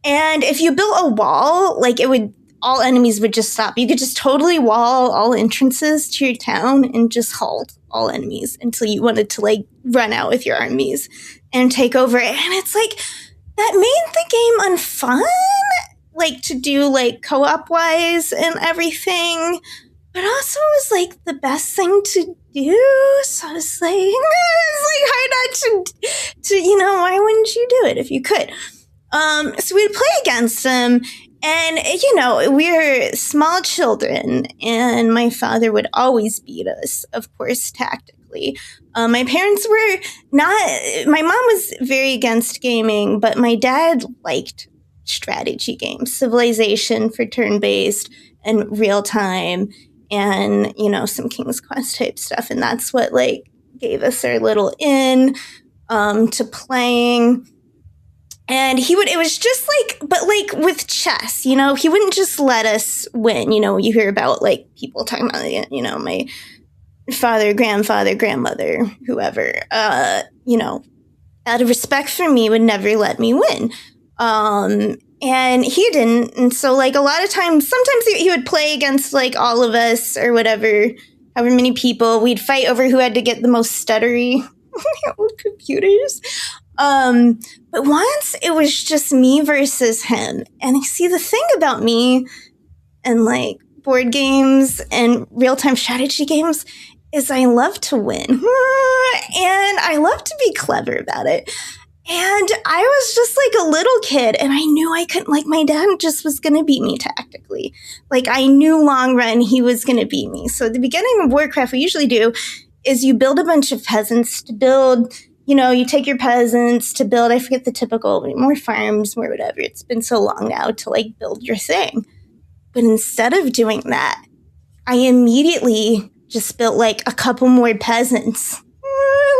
and if you built a wall, all enemies would just stop. You could just totally wall all entrances to your town and just halt all enemies until you wanted to run out with your armies and take over it. And it's that made the game unfun, to do co-op wise and everything, but also was the best thing to do. So it's hard not to why wouldn't you do it if you could? So we'd play against him, and, you know, we're small children, and my father would always beat us, of course, tactically. My parents were not, my mom was very against gaming, but my dad liked strategy games, Civilization for turn-based and real-time, and, you know, some King's Quest type stuff. And that's what, like, gave us our little in to playing. And it was just like, but like with chess, you know, he wouldn't just let us win. You know, you hear about like people talking about, you know, my father, grandfather, grandmother, whoever, you know, out of respect for me would never let me win. And he didn't. And so like a lot of times, sometimes he would play against like all of us or whatever, however many people. We'd fight over who had to get the most stuttery old computers. But once it was just me versus him. And I see the thing about me and like board games and real-time strategy games is I love to win. And I love to be clever about it. And I was just like a little kid and I knew I couldn't, like my dad just was going to beat me tactically. Like I knew long run he was going to beat me. So at the beginning of Warcraft, what we usually do is you build a bunch of peasants to build, you know, you take your peasants to build, I forget the typical, more farms, more whatever. It's been so long now to like build your thing. But instead of doing that, I immediately just built like a couple more peasants.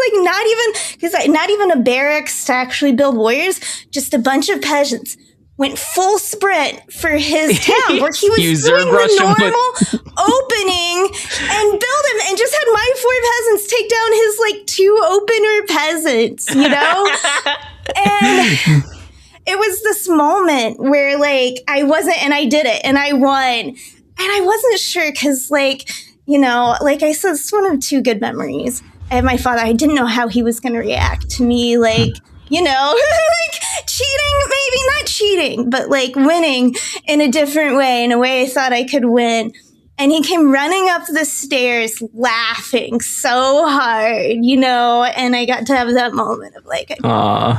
Like not even a barracks to actually build warriors, just a bunch of peasants. Went full sprint for his town where he was doing the normal opening and build him and just had my 4 peasants take down his like 2 opener peasants, you know? And it was this moment where like I wasn't, and I did it and I won. And I wasn't sure because like, you know, like I said, it's one of 2 good memories. I have my father, I didn't know how he was going to react to me, like, you know, like cheating, maybe not cheating, but like winning in a different way, in a way I thought I could win. And he came running up the stairs laughing so hard, you know, and I got to have that moment of like,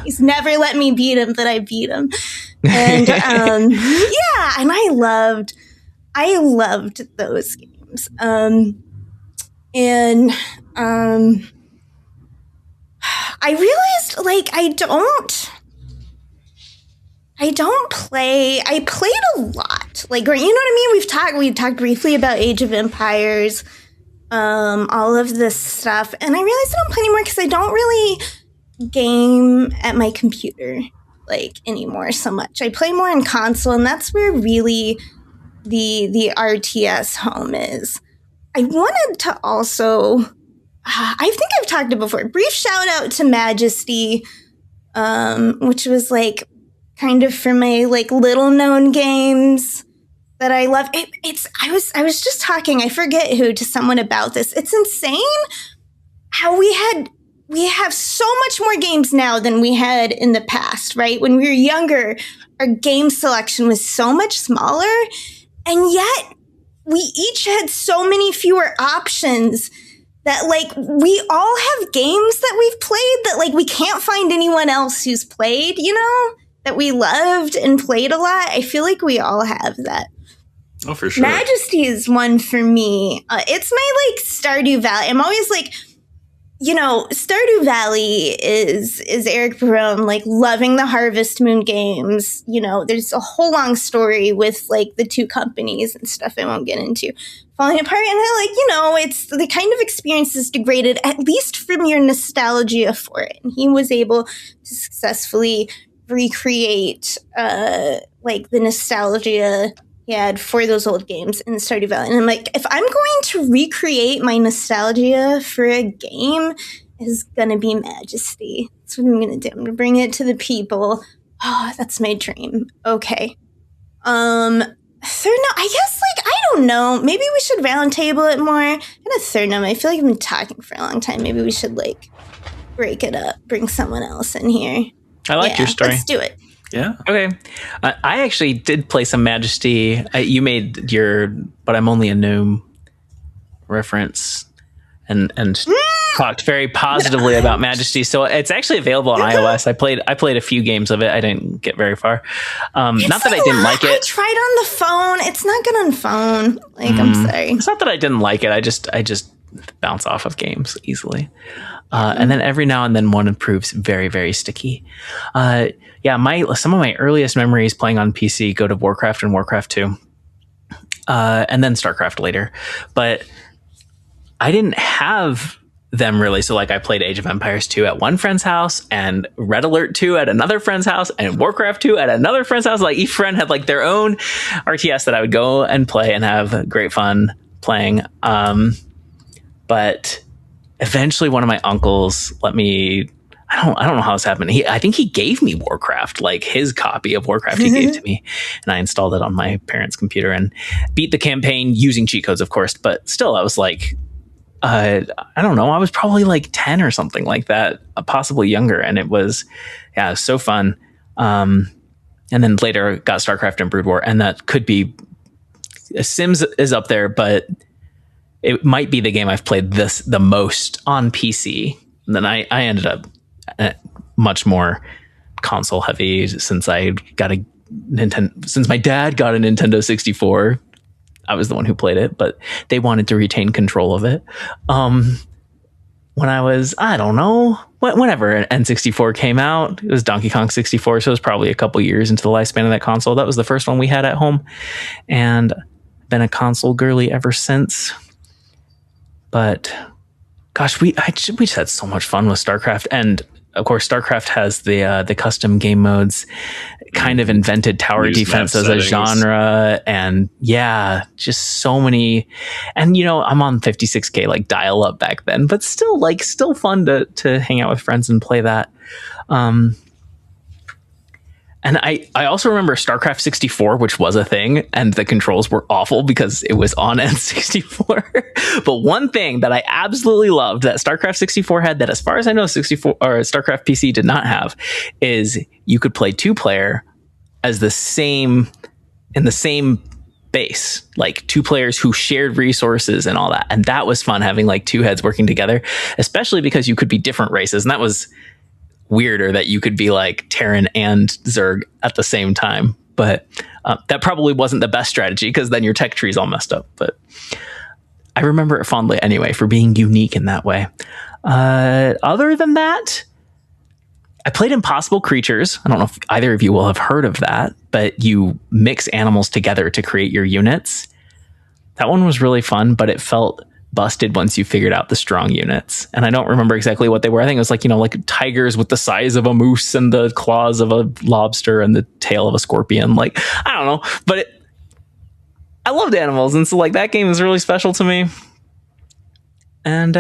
he's never let me beat him, but I beat him. And yeah, and I loved those games. I realized like I played a lot. Like, you know what I mean? We've talked briefly about Age of Empires, all of this stuff. And I realized I don't play anymore because I don't really game at my computer like anymore so much. I play more in console, and that's where really the RTS home is. I wanted to also, I think I've talked it before, brief shout out to Majesty, which was like kind of for my like little known games that I love. I was just talking, I forget who, to someone about this. It's insane how we have so much more games now than we had in the past, right? When we were younger, our game selection was so much smaller, and yet we each had so many fewer options that like we all have games that we've played that like we can't find anyone else who's played, you know, that we loved and played a lot. I feel like we all have that. Oh, for sure. Majesty is one for me. It's my like Stardew Valley. I'm always like, you know, Stardew Valley is Eric Barone, like loving the Harvest Moon games. You know, there's a whole long story with like the 2 companies and stuff I won't get into falling apart. And I like, you know, it's the kind of experience is degraded, at least from your nostalgia for it. And he was able to successfully recreate like the nostalgia he had for those old games in Stardew Valley. And I'm like, if I'm going to recreate my nostalgia for a game, it's going to be Majesty. That's what I'm going to do. I'm going to bring it to the people. Oh, that's my dream. Okay. Third, I guess, like, I don't know. Maybe we should roundtable it more. And a third note, I feel like I've been talking for a long time. Maybe we should, like, break it up, bring someone else in here. I like your story. Let's do it. Yeah. Okay. I actually did play some Majesty. You made your "But I'm Only a Gnome" reference, and talked very positively about Majesty. So it's actually available on iOS. I played a few games of it. I didn't get very far. Not that I didn't like it. I tried on the phone. It's not good on phone. Like, I'm sorry. It's not that I didn't like it. I just bounce off of games easily. And then every now and then one proves very, very sticky. Some of my earliest memories playing on PC go to Warcraft and Warcraft 2. And then Starcraft later. But I didn't have them really. So like I played Age of Empires 2 at one friend's house and Red Alert 2 at another friend's house and Warcraft 2 at another friend's house. Like each friend had like their own RTS that I would go and play and have great fun playing. But eventually one of my uncles let me, I don't know how this happened. I think he gave me Warcraft, like his copy of Warcraft he gave to me, and I installed it on my parents' computer and beat the campaign using cheat codes, of course. But still, I was like, I don't know. I was probably like 10 or something like that, possibly younger. And it was so fun. And then later got Starcraft and Brood War, and that could be Sims is up there, but it might be the game I've played the most on PC. And then I ended up much more console heavy since I got a Nintendo. Since my dad got a Nintendo 64, I was the one who played it, but they wanted to retain control of it. When I was, I don't know, whenever N64 came out, it was Donkey Kong 64, so it was probably a couple years into the lifespan of that console. That was the first one we had at home, and been a console girly ever since. But gosh, we just had so much fun with StarCraft, and of course, StarCraft has the custom game modes. Kind of invented tower defense as a genre, and just so many. And I'm on 56K like dial up back then, but still fun to hang out with friends and play that. And I also remember StarCraft 64, which was a thing, and the controls were awful because it was on N64. But one thing that I absolutely loved that StarCraft 64 had that, as far as I know, 64 or StarCraft PC did not have, is you could play 2-player as in the same base, like 2 players who shared resources and all that. And that was fun, having like 2 heads working together, especially because you could be different races. And that was weirder, that you could be like Terran and Zerg at the same time. But that probably wasn't the best strategy, because then your tech tree's all messed up. But I remember it fondly anyway for being unique in that way. Other than that, I played Impossible Creatures. I don't know if either of you will have heard of that, but you mix animals together to create your units. That one was really fun, but it felt busted once you figured out the strong units. And I don't remember exactly what they were. I think it was like, like tigers with the size of a moose and the claws of a lobster and the tail of a scorpion. Like, I don't know, but I loved animals. And so like that game is really special to me. And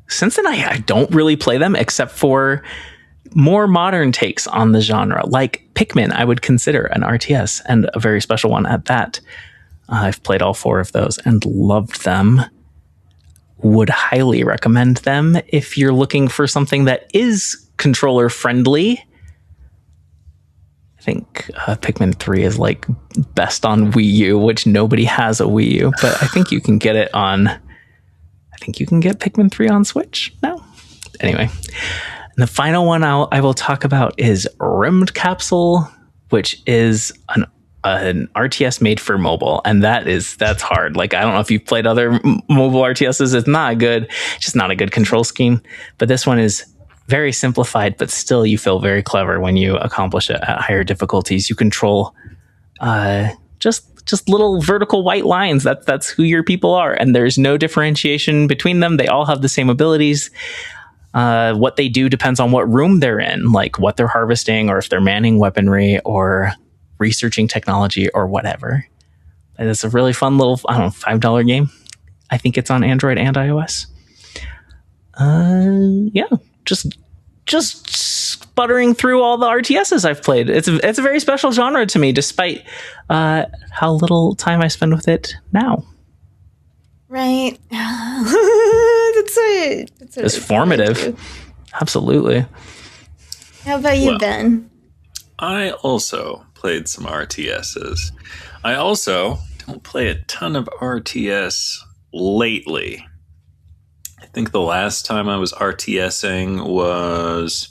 since then, I don't really play them except for more modern takes on the genre. Like Pikmin, I would consider an RTS, and a very special one at that. I've played all 4 of those and loved them. Would highly recommend them if you're looking for something that is controller friendly. I think Pikmin 3 is like best on Wii U, which nobody has a Wii U, but I think you can get it on. I think you can get Pikmin 3 on Switch now. Anyway, and the final one I will talk about is Rymdkapsel, which is an RTS made for mobile, and that's hard. Like, I don't know if you've played other mobile RTSs. It's not good. It's just not a good control scheme. But this one is very simplified, but still you feel very clever when you accomplish it at higher difficulties. You control just little vertical white lines. That's who your people are, and there's no differentiation between them. They all have the same abilities. What they do depends on what room they're in, like what they're harvesting, or if they're manning weaponry, or researching technology, or whatever. And it's a really fun little, $5 game. I think it's on Android and iOS. Just sputtering through all the RTSs I've played. It's a very special genre to me, despite how little time I spend with it now. Right. It's formative. Absolutely. How about you, Ben? I also played some RTSs. I also don't play a ton of RTS lately. I think the last time I was RTSing was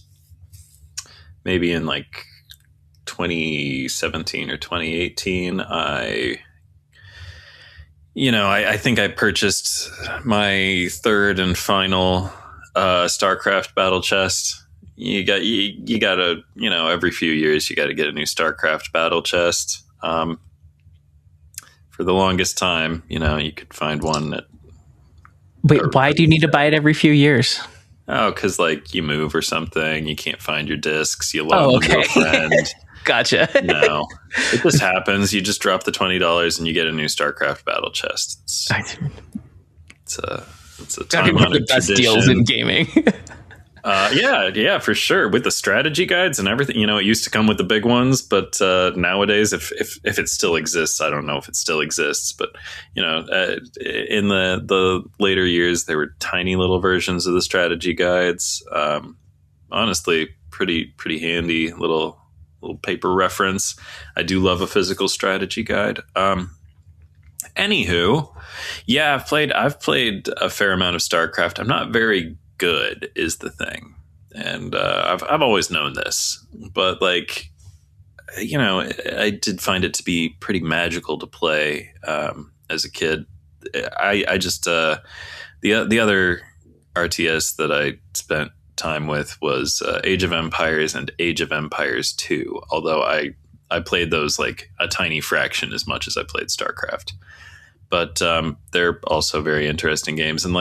maybe in like 2017 or 2018. I think I purchased my third and final Starcraft battle chest. You gotta, every few years you got to get a new Starcraft battle chest. For the longest time, you could find one that. Wait, why do you need to buy it every few years? Oh, because you move or something, you can't find your discs, you loan them to a friend. Gotcha. No, it just happens. You just drop the $20 and you get a new Starcraft battle chest. It's a time-honored best tradition. deals in gaming. Yeah, for sure. With the strategy guides and everything, it used to come with the big ones, but nowadays, if it still exists, I don't know if it still exists, but in the later years, there were tiny little versions of the strategy guides. Honestly, pretty handy little paper reference. I do love a physical strategy guide. Anywho, yeah, I've played a fair amount of StarCraft. I'm not very good is the thing, and I've always known this, but I did find it to be pretty magical to play as a kid. I just the other RTS that I spent time with was Age of Empires and Age of Empires 2, although I played those like a tiny fraction as much as I played StarCraft, but they're also very interesting games. And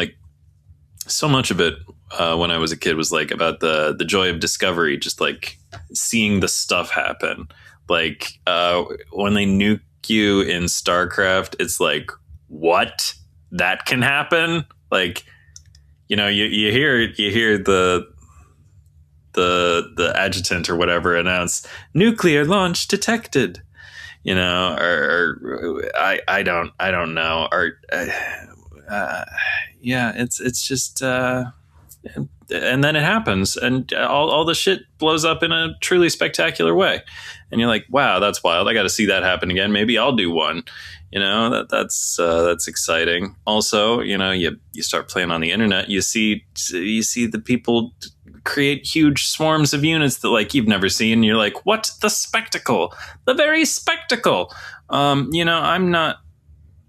so much of it when I was a kid was about the joy of discovery, just seeing the stuff happen. When they nuke you in StarCraft, it's what? That can happen? You hear the adjutant or whatever announce nuclear launch detected, or I don't know, or it's just and then it happens, and all the shit blows up in a truly spectacular way, and you're like, wow, that's wild. I got to see that happen again. Maybe I'll do one. That's exciting. Also, you start playing on the internet, you see the people create huge swarms of units that you've never seen. And you're like, what? The spectacle, the very spectacle. I'm not,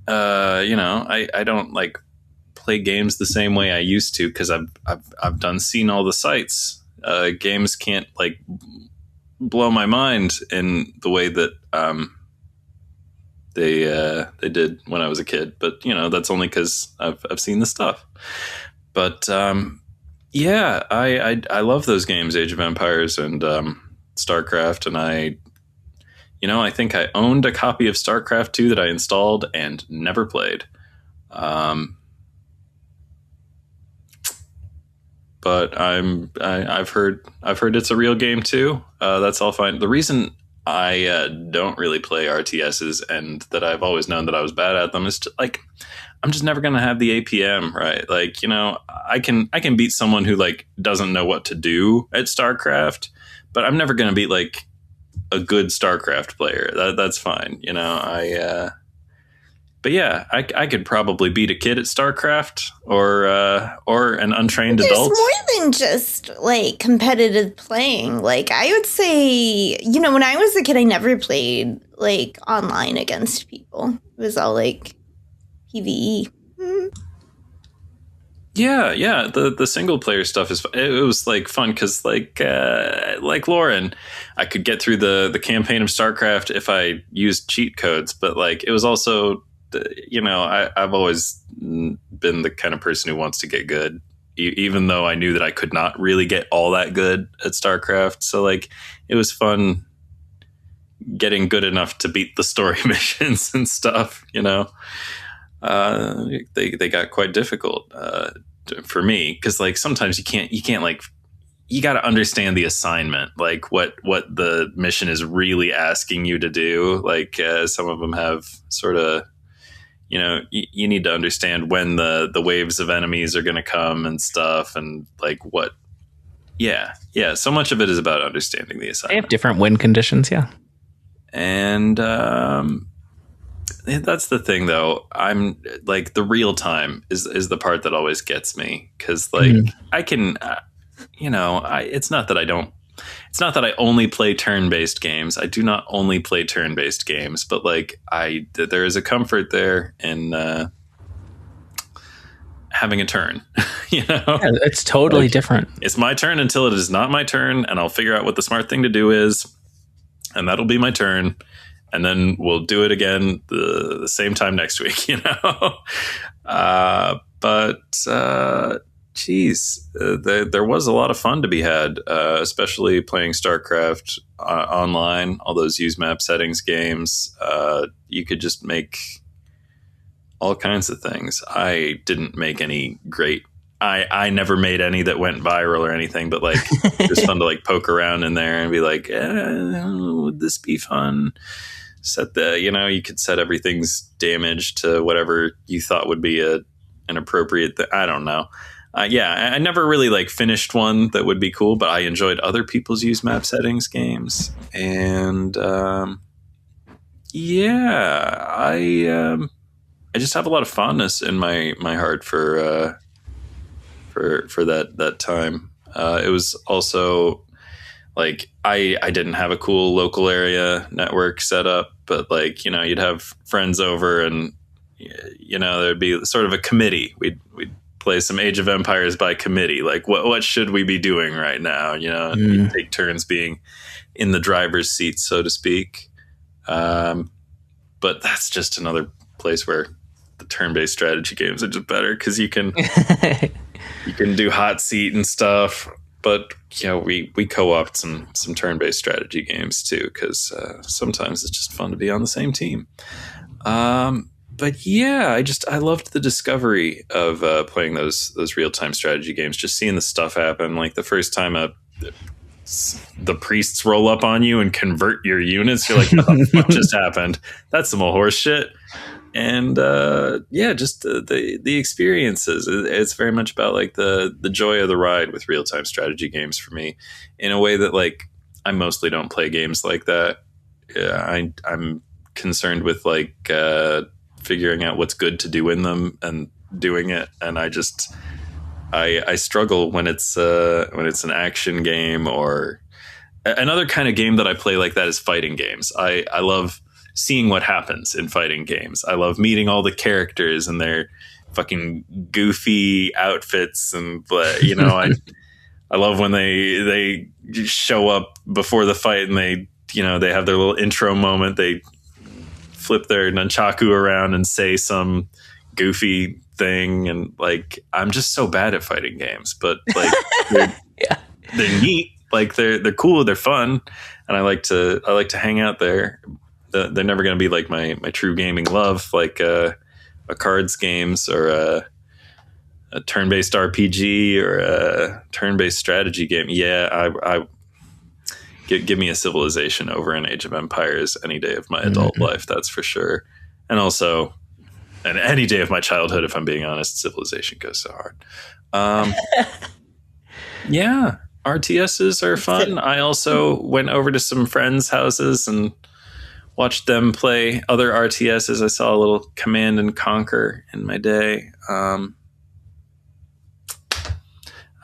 I don't play games the same way I used to, because I've seen all the sights. Games can't blow my mind in the way that they did when I was a kid, but that's only because I've seen the stuff. But yeah, I love those games, Age of Empires and StarCraft, and I think I owned a copy of StarCraft 2 that I installed and never played. But I've heard it's a real game too. That's all fine. The reason I don't really play RTSs, and that I've always known that I was bad at them, is just, I'm just never gonna have the APM, right? I can beat someone who doesn't know what to do at StarCraft, but I'm never gonna beat a good StarCraft player. That's fine, But yeah, I could probably beat a kid at StarCraft or an untrained adult. There's more than just competitive playing. I would say, when I was a kid, I never played online against people. It was all PvE. Yeah. The single player stuff it was fun because Lauren, I could get through the campaign of StarCraft if I used cheat codes, but it was also, I've always been the kind of person who wants to get good, even though I knew that I could not really get all that good at StarCraft. So it was fun getting good enough to beat the story missions and stuff. They got quite difficult for me, because sometimes you can't you got to understand the assignment, what the mission is really asking you to do. Some of them have sort of, you need to understand when the waves of enemies are going to come and stuff, and what. Yeah. So much of it is about understanding the assignment. They have different win conditions, yeah. And that's the thing though. I'm like, the real time is the part that always gets me, because like I can, it's not that I only play turn-based games. I do not only play turn-based games, but like there is a comfort there in having a turn. Yeah, it's totally different. It's my turn until it is not my turn, and I'll figure out what the smart thing to do is, and that'll be my turn. And then we'll do it again the same time next week, Geez, there was a lot of fun to be had, especially playing Starcraft online, all those use map settings games. You could just make all kinds of things. I didn't make any great. I never made any that went viral or anything, but like it was fun to like poke around in there and be like, would this be fun? Set you could set everything's damage to whatever you thought would be an appropriate I don't know. I never really like finished one that would be cool, but I enjoyed other people's use map settings games. And I just have a lot of fondness in my heart for that time. It was also like I didn't have a cool local area network set up, but like, you'd have friends over and there'd be sort of a committee. We'd play some Age of Empires by committee. Like what should we be doing right now? We'd take turns being in the driver's seat, so to speak. But that's just another place where the turn-based strategy games are just better, because you can do hot seat and stuff. But we co-opt some turn-based strategy games too, because sometimes it's just fun to be on the same team. But yeah, I loved the discovery of playing those real-time strategy games. Just seeing the stuff happen. Like the first time the priests roll up on you and convert your units, you're like, what the fuck just happened? That's some old horse shit. And just the experiences. It's very much about like the joy of the ride with real-time strategy games for me, in a way that like I mostly don't play games like that. I'm concerned with like figuring out what's good to do in them and doing it, and I struggle when it's an action game, or another kind of game that I play like that is fighting games. I love seeing what happens in fighting games. I love meeting all the characters and their fucking goofy outfits, and I love when they show up before the fight and they have their little intro moment. They flip their nunchaku around and say some goofy thing, and like I'm just so bad at fighting games, but like they're neat, like they're cool, they're fun, and I like to hang out there. They're never going to be like my true gaming love, like a cards games or a turn-based RPG or a turn-based strategy game. Yeah, I give me a Civilization over an Age of Empires any day of my adult life, that's for sure. And also, and any day of my childhood, if I'm being honest, Civilization goes so hard. Yeah, RTSs are fun. I also went over to some friends' houses and watched them play other RTSs. I saw a little Command and Conquer in my day.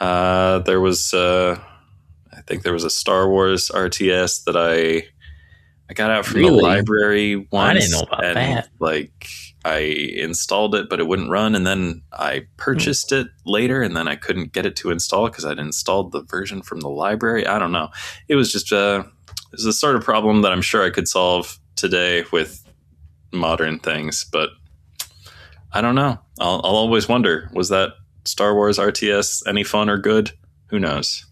There was, I think there was a Star Wars RTS that I got out from the library once. I didn't know about that. Like, I installed it, but it wouldn't run. And then I purchased it later, and then I couldn't get it to install because I'd installed the version from the library. I don't know. It was just it was the sort of problem that I'm sure I could solve today with modern things, but I don't know. I'll always wonder, was that Star Wars RTS any fun or good? Who knows?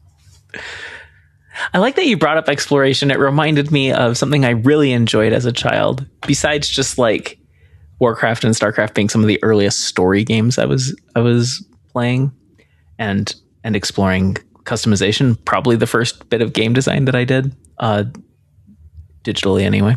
I like that you brought up exploration. It reminded me of something I really enjoyed as a child, besides just like Warcraft and Starcraft being some of the earliest story games I was playing, and exploring customization. Probably the first bit of game design that I did, digitally anyway.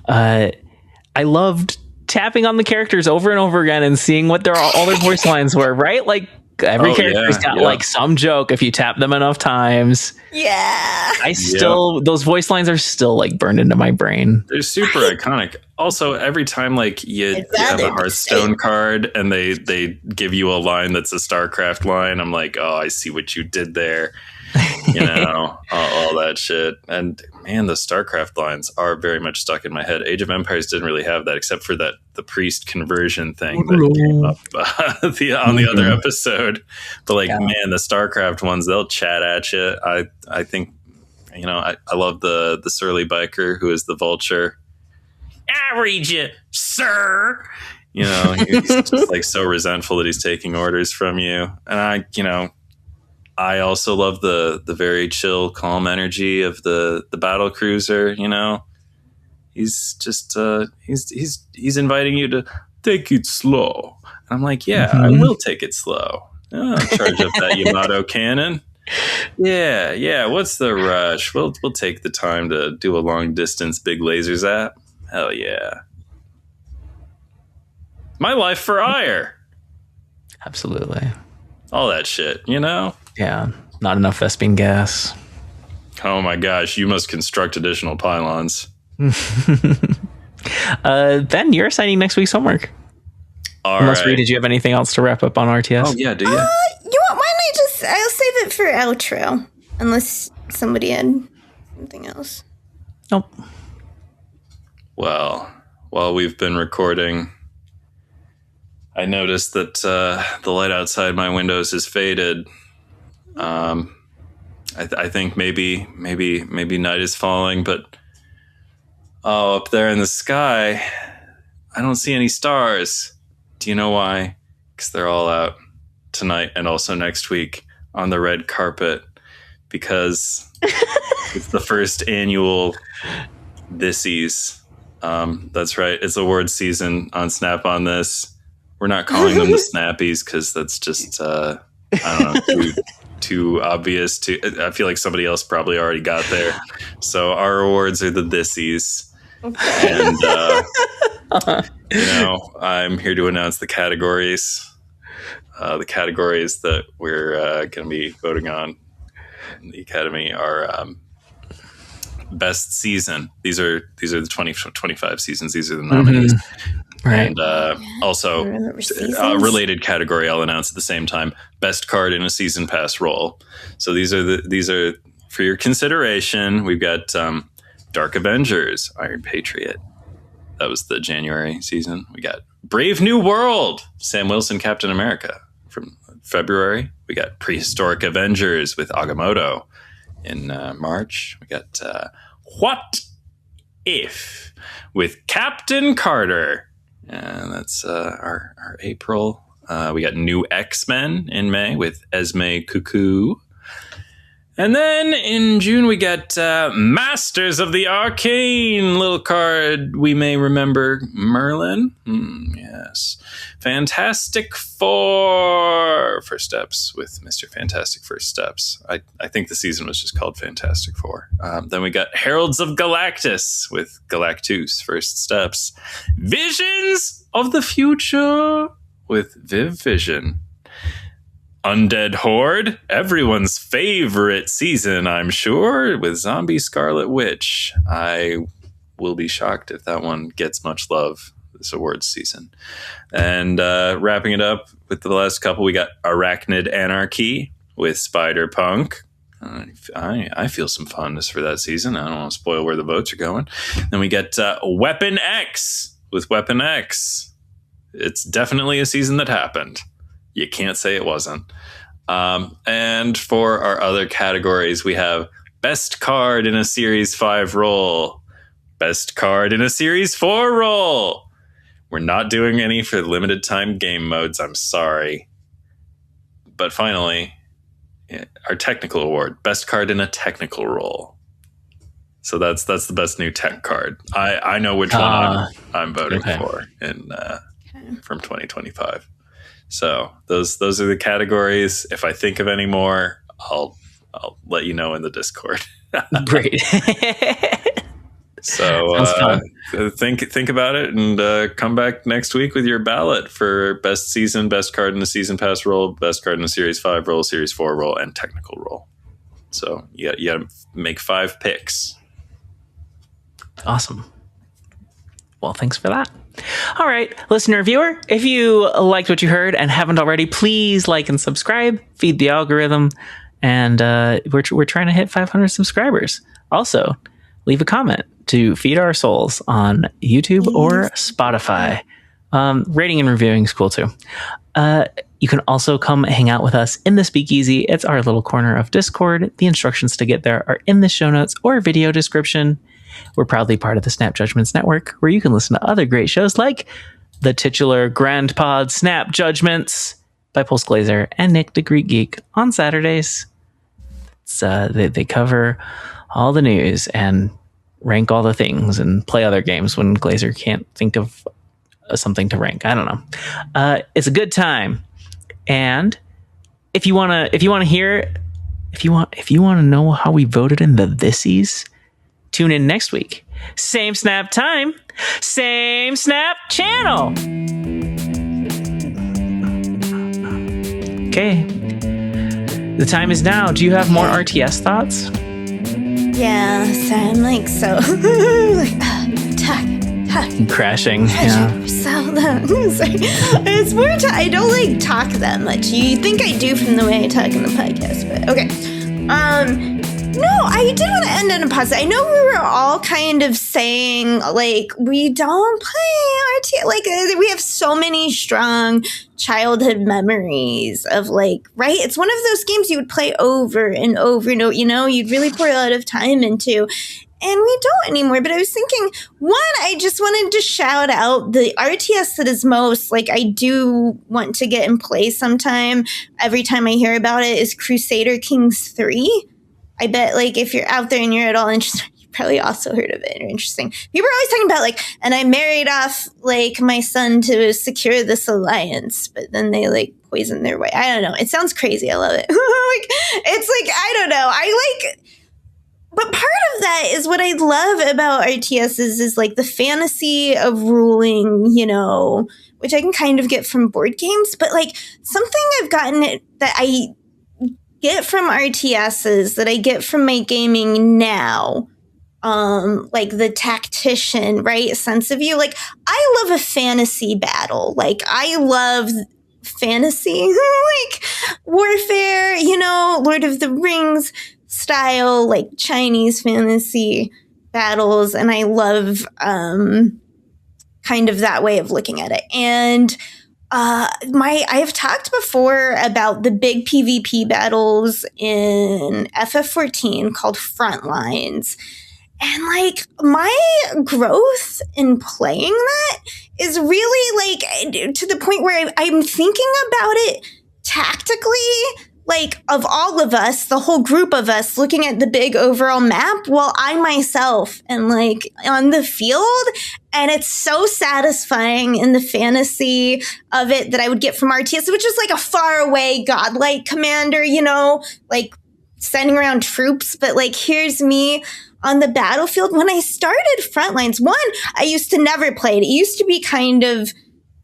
I loved tapping on the characters over and over again and seeing what all their voice lines were, right? Like Every character's got like some joke if you tap them enough times. Yeah. Those voice lines are still like burned into my brain. They're super iconic. Also, every time like you have a Hearthstone card and they give you a line that's a Starcraft line, I'm like, oh, I see what you did there. You know, all that shit. And man, the Starcraft lines are very much stuck in my head. Age of Empires didn't really have that, except for the priest conversion thing that came up on the other episode. But like, man, the Starcraft ones, they'll chat at you. I think, you know, I love the surly biker who is the vulture. I read you, sir. You know, he's just like so resentful that he's taking orders from you. And I also love the very chill, calm energy of the battle cruiser. You know, he's just he's inviting you to take it slow. And I'm like, yeah, I will take it slow. I'll charge up that Yamato cannon. Yeah. What's the rush? We'll take the time to do a long distance big laser zap. Hell yeah. My life for ire. Absolutely. All that shit, you know? Yeah. Not enough Vespene gas. Oh my gosh, you must construct additional pylons. Ben, you're assigning next week's homework. Unless, Ree, did you have anything else to wrap up on RTS? Oh, yeah, do you? You want mine? I'll save it for outro. Unless somebody had something else. Nope. Well, while we've been recording, I noticed that the light outside my windows has faded. I think maybe night is falling, but up there in the sky, I don't see any stars. Do you know why? Because they're all out tonight and also next week on the red carpet, because it's the first annual Thissies. That's right. It's award season on Snap on This. We're not calling them the Snappies because that's just, I don't know, too obvious. I feel like somebody else probably already got there. So our awards are the Thissies. Okay. And, I'm here to announce the categories. The categories that we're going to be voting on in the Academy are best season. These are the 2025 seasons. These are the nominees. Right. And also a related category I'll announce at the same time: best card in a season pass roll. So these are for your consideration. We've got Dark Avengers, Iron Patriot. That was the January season. We got Brave New World, Sam Wilson, Captain America from February. We got Prehistoric Avengers with Agamotto in March. We got What If with Captain Carter. And that's our April. We got New X-Men in May with Esme Cuckoo. And then in June, we got Masters of the Arcane, little card we may remember. Merlin. Yes. Fantastic Four. First Steps with Mr. Fantastic First Steps. I think the season was just called Fantastic Four. Then we got Heralds of Galactus with Galactus First Steps. Visions of the Future with Viv Vision. Undead Horde, everyone's favorite season, I'm sure, with Zombie Scarlet Witch. I will be shocked if that one gets much love this awards season. And wrapping it up with the last couple, we got Arachnid Anarchy with Spider Punk. I feel some fondness for that season. I don't want to spoil where the votes are going. Then we get Weapon X with Weapon X. It's definitely a season that happened. You can't say it wasn't. And for our other categories, we have Best Card in a Series 5 roll. Best Card in a Series 4 roll. We're not doing any for limited time game modes. I'm sorry. But finally, our technical award. Best Card in a Technical roll. So that's the best new tech card. I know which one I'm voting for from 2025. So those are the categories. If I think of any more, I'll let you know in the Discord. Great. So think about it and come back next week with your ballot for best season, best card in the season pass roll, best card in the Series 5 roll, Series 4 roll, and technical roll. So you got to make 5 picks. Awesome. Well, thanks for that. All right, listener, viewer, if you liked what you heard and haven't already, please like and subscribe, feed the algorithm, and we're trying to hit 500 subscribers. Also, leave a comment to feed our souls on YouTube or Spotify. Rating and reviewing is cool too. You can also come hang out with us in the Speakeasy. It's our little corner of Discord. The instructions to get there are in the show notes or video description. We're proudly part of the Snap Judgments Network, where you can listen to other great shows like the titular Grand Pod Snap Judgments by Pulse Glazer and Nick the Greek Geek on Saturdays. They cover all the news and rank all the things and play other games when Glazer can't think of something to rank. I don't know. It's a good time. And if you want to know how we voted in the Thissies, tune in next week. Same Snap time, same Snap channel. Okay. The time is now. Do you have more RTS thoughts? Yeah, so I'm like talk. Crashing. Yeah. Sorry. It's more I don't like talk that much. You think I do from the way I talk in the podcast, but okay. No, I did want to end on a positive. I know we were all kind of saying, like, we don't play RTS. Like, we have so many strong childhood memories of, like, right? It's one of those games you would play over and over and over, you know, you'd really pour a lot of time into. And we don't anymore. But I was thinking, one, I just wanted to shout out the RTS that is most, like, I do want to get in play sometime. Every time I hear about it is Crusader Kings 3. I bet, like, if you're out there and you're at all interested, you probably also heard of it or interesting. People are always talking about, like, and I married off, like, my son to secure this alliance, but then they, like, poison their way. I don't know. It sounds crazy. I love it. It's like, I don't know. But part of that is what I love about RTS is like the fantasy of ruling, you know, which I can kind of get from board games. But like something I've gotten that I get from RTSs that I get from my gaming now, like the tactician, right? Sense of you. Like I love a fantasy battle. Like I love fantasy, like warfare, you know, Lord of the Rings style, like Chinese fantasy battles. And I love kind of that way of looking at it. And I have talked before about the big PvP battles in FF14 called Frontlines. And like my growth in playing that is really like to the point where I'm thinking about it tactically, like of all of us, the whole group of us looking at the big overall map while I myself am like on the field. And it's so satisfying in the fantasy of it that I would get from RTS, which is like a far away godlike commander, you know, like sending around troops. But like, here's me on the battlefield. When I started Frontlines, one, I used to never play it. It used to be kind of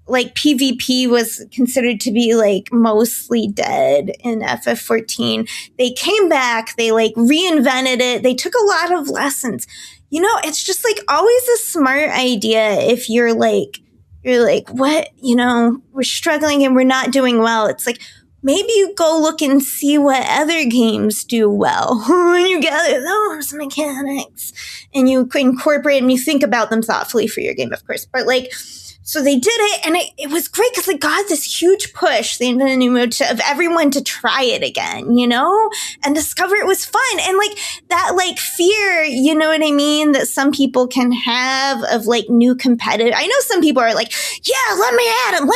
like PvP was considered to be like mostly dead in FF14. They came back, they like reinvented it. They took a lot of lessons. You know, it's just like always a smart idea if you're like, what, you know, we're struggling and we're not doing well. It's like, maybe you go look and see what other games do well. And you gather those mechanics and you incorporate and you think about them thoughtfully for your game, of course. But like, so they did it, and it was great because they got this huge push, they invented a new mode of everyone to try it again, you know, and discover it was fun. And like that, like fear, you know what I mean, that some people can have of like new competitive. I know some people are like, yeah, let me at him.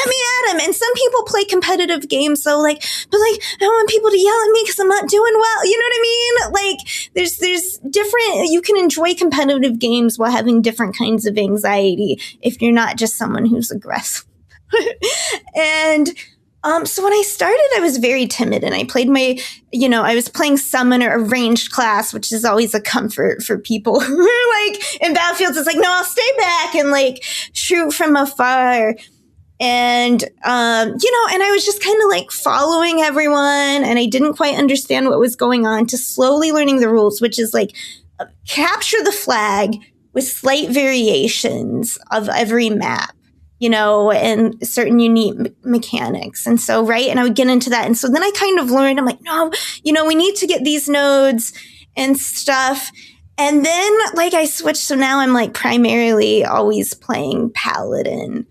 And some people play competitive games, so like, but like, I don't want people to yell at me because I'm not doing well. You know what I mean? Like, there's different. You can enjoy competitive games while having different kinds of anxiety if you're not just someone who's aggressive. And So when I started, I was very timid, and I played I was playing Summoner, a ranged class, which is always a comfort for people who are like in battlefields. It's like, no, I'll stay back and like shoot from afar. And, and I was just kind of like following everyone, and I didn't quite understand what was going on, to slowly learning the rules, which is like capture the flag with slight variations of every map, and certain unique mechanics. And so, and I would get into that. And so then I kind of learned, I'm like, no, we need to get these nodes and stuff. And then like I switched. So now I'm like primarily always playing Paladin.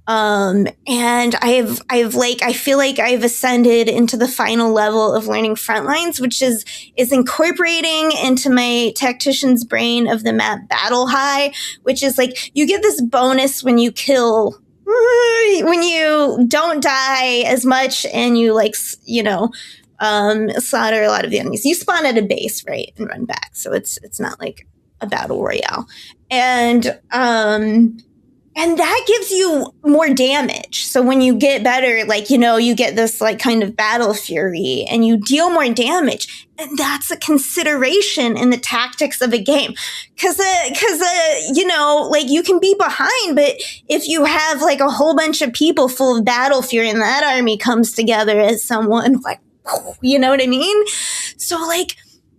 And I feel like I've ascended into the final level of learning Frontlines, which is incorporating into my tactician's brain of the map Battle High, which is like, you get this bonus when you don't die as much, and you slaughter a lot of the enemies. You spawn at a base, right, and run back. So it's not like a battle royale. And that gives you more damage. So when you get better, you get this like kind of battle fury, and you deal more damage. And that's a consideration in the tactics of a game. Cause you can be behind, but if you have like a whole bunch of people full of battle fury, and that army comes together as someone like, you know what I mean? So like,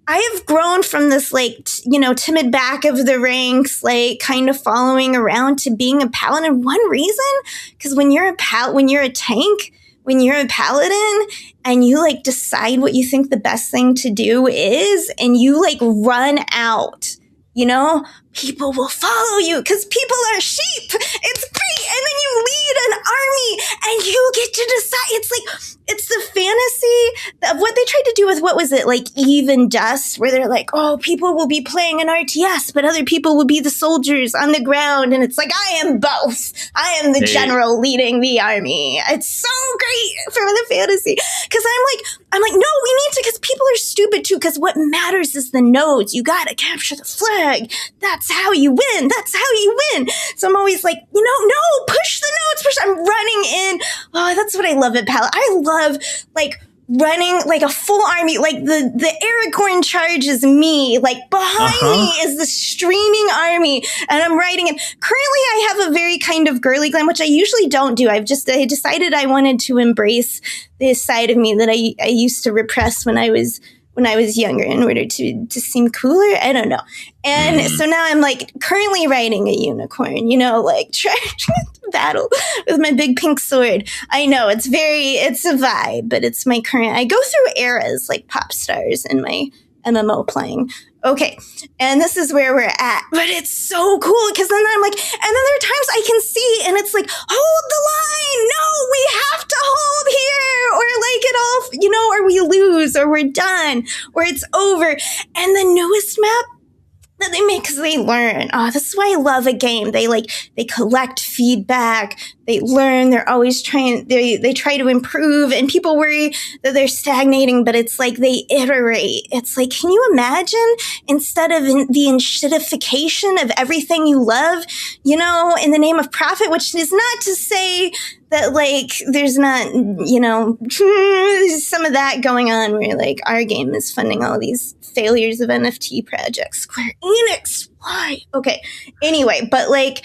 I have grown from this timid back of the ranks, like kind of following around, to being a paladin. One reason, because when you're a tank, when you're a paladin, and you like decide what you think the best thing to do is, and you like run out, people will follow you because people are sheep. It's great. And then you lead an army, and you get to decide. It's like, it's the fantasy of what they tried to do with, what was it, like Eve and Dust, where they're like, oh, people will be playing an RTS, but other people will be the soldiers on the ground. And it's like, I am both. I am the general leading the army. It's so great for the fantasy. Because I'm like, no, we need to, because people are stupid too, because what matters is the nodes. You got to capture the flag. That's how you win. That's how you win. So I'm always like, no, push the nodes. I'm running in. Oh, that's what I love at Paladin. I love like running like a full army, like the Aragorn charges me, like behind me is the streaming army, and I'm riding it. Currently I have a very kind of girly glam, which I usually don't do. I decided I wanted to embrace this side of me that I used to repress when I was younger, in order to seem cooler. I don't know. And so now I'm like currently riding a unicorn, like trying to battle with my big pink sword. I know it's a vibe, but it's my current. I go through eras like pop stars in my MMO playing. Okay. And this is where we're at, but it's so cool, because then I'm like, and then there are times I can see, and it's like, hold the line. No, we have to hold here, or like it all, or we lose, or we're done, or it's over. And the newest map that they make, because they learn. Oh, this is why I love a game. They collect feedback. They learn. They're always trying. They try to improve. And people worry that they're stagnating, but it's like they iterate. It's like, can you imagine, instead of the enshittification of everything you love, in the name of profit, which is not to say that like there's not, some of that going on where like our game is funding all these failures of NFT projects. Square Enix, why? Okay. Anyway, but like,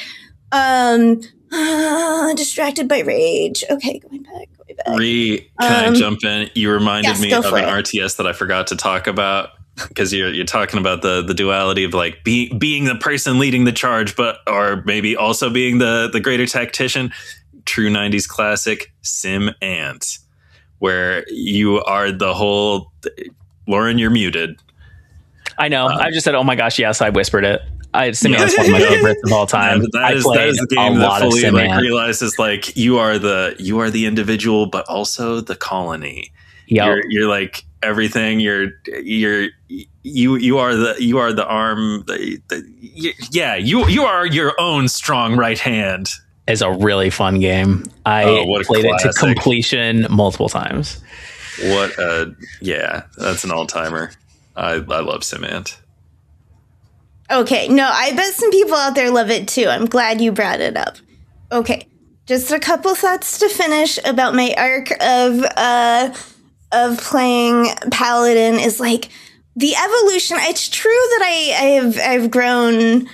distracted by rage. Okay, going back. Can I jump in? You reminded me of an RTS that I forgot to talk about, because you're talking about the duality of like being the person leading the charge, or maybe also being the greater tactician. True 90s classic, SimAnt, where you are the whole. Lauren, you're muted. I know. I just said, oh my gosh, yes, I whispered it. SimAnt's one of my favorites of all time. That is the game that fully like realizes like you are the individual, but also the colony. Yep. You're like everything. You are the arm. You are your own strong right hand. It's a really fun game. I played it to completion multiple times. That's an all-timer. I love SimAnt. Okay, no, I bet some people out there love it too. I'm glad you brought it up. Okay, just a couple thoughts to finish about my arc of playing Paladin is like the evolution. It's true that I've grown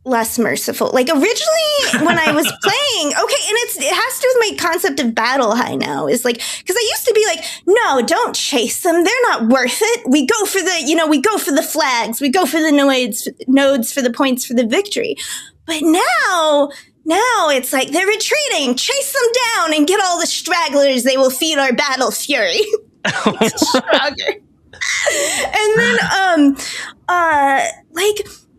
less merciful. Like originally when I was playing, okay, and it has to do with my concept of battle high now, is like, because I used to be like, no, don't chase them, they're not worth it. We go for the flags, we go for the nodes for the points for the victory. But now it's like they're retreating, chase them down and get all the stragglers, they will feed our battle fury. Stronger. And then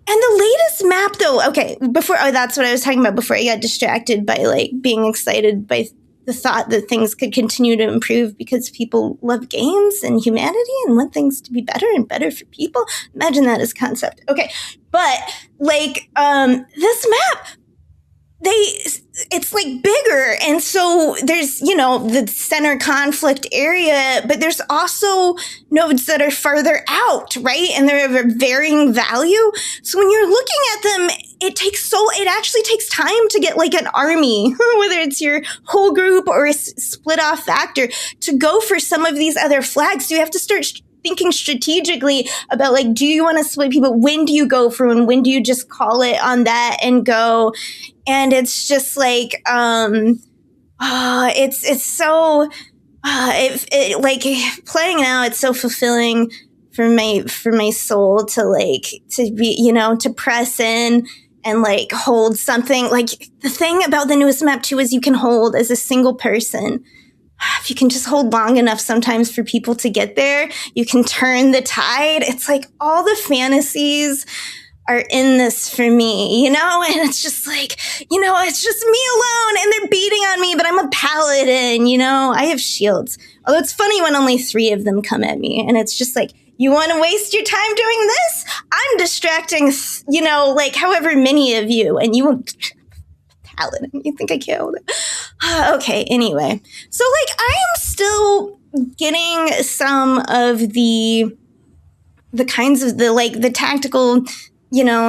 and the latest map, though, okay, that's what I was talking about before I got distracted by, like, being excited by the thought that things could continue to improve because people love games and humanity and want things to be better and better for people. Imagine that as concept. Okay, but, like, this map, it's like bigger, and so there's, the center conflict area, but there's also nodes that are farther out, right? And they're of a varying value. So when you're looking at them, it actually takes time to get like an army, whether it's your whole group or a split off factor, to go for some of these other flags. So you have to start thinking strategically about, like, do you want to split people? When do you go for one? When do you just call it on that and go? And it's just like, it's so, like playing now, it's so fulfilling for my soul to be, to press in and like hold something. Like the thing about the newest map too is you can hold as a single person. If you can just hold long enough sometimes for people to get there, you can turn the tide. It's like all the fantasies are in this for me, and it's just like, it's just me alone and they're beating on me, but I'm a paladin, I have shields. Although it's funny when only 3 of them come at me, and it's just like, you want to waste your time doing this? I'm distracting, like however many of you, and you won't. Paladin, you think I killed it? Okay, anyway. So, like, I am still getting some of the kinds of the tactical,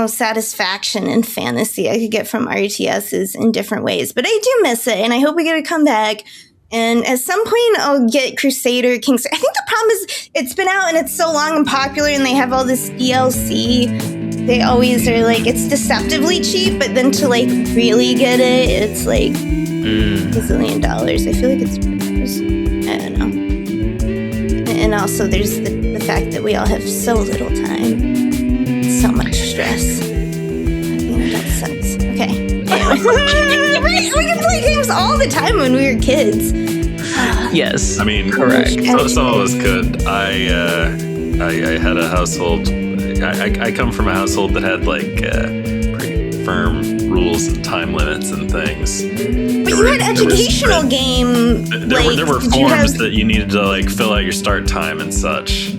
satisfaction and fantasy I could get from RTSs in different ways. But I do miss it, and I hope we get to come back. And at some point, I'll get Crusader Kings. I think the problem is it's been out and it's so long and popular, and they have all this DLC. They always are like, it's deceptively cheap, but then to like really get it, it's like $1 zillion. I feel like I don't know. And also there's the fact that we all have so little time, so much stress. Being an adult sucks. Okay. Anyway. We could play games all the time when we were kids. Yes. I mean, correct. Some of us could. I had a household. I come from a household that had like pretty firm rules and time limits and things. But you had educational game. There were forms that you needed to like fill out your start time and such.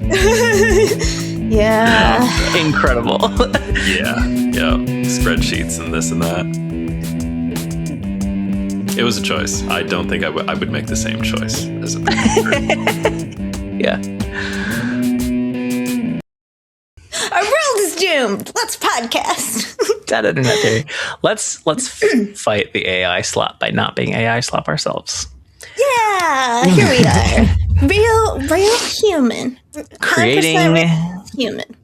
Yeah. Incredible. Yeah. Spreadsheets and this and that. It was a choice. I don't think I would make the same choice as a parent. Yeah. Our world is doomed. Let's podcast. That internet theory. Let's fight the AI slop by not being AI slop ourselves. Yeah, here we are. Real human. Creating human.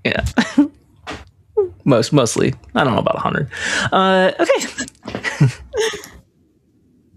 Yeah. Mostly. I don't know about 100. Okay.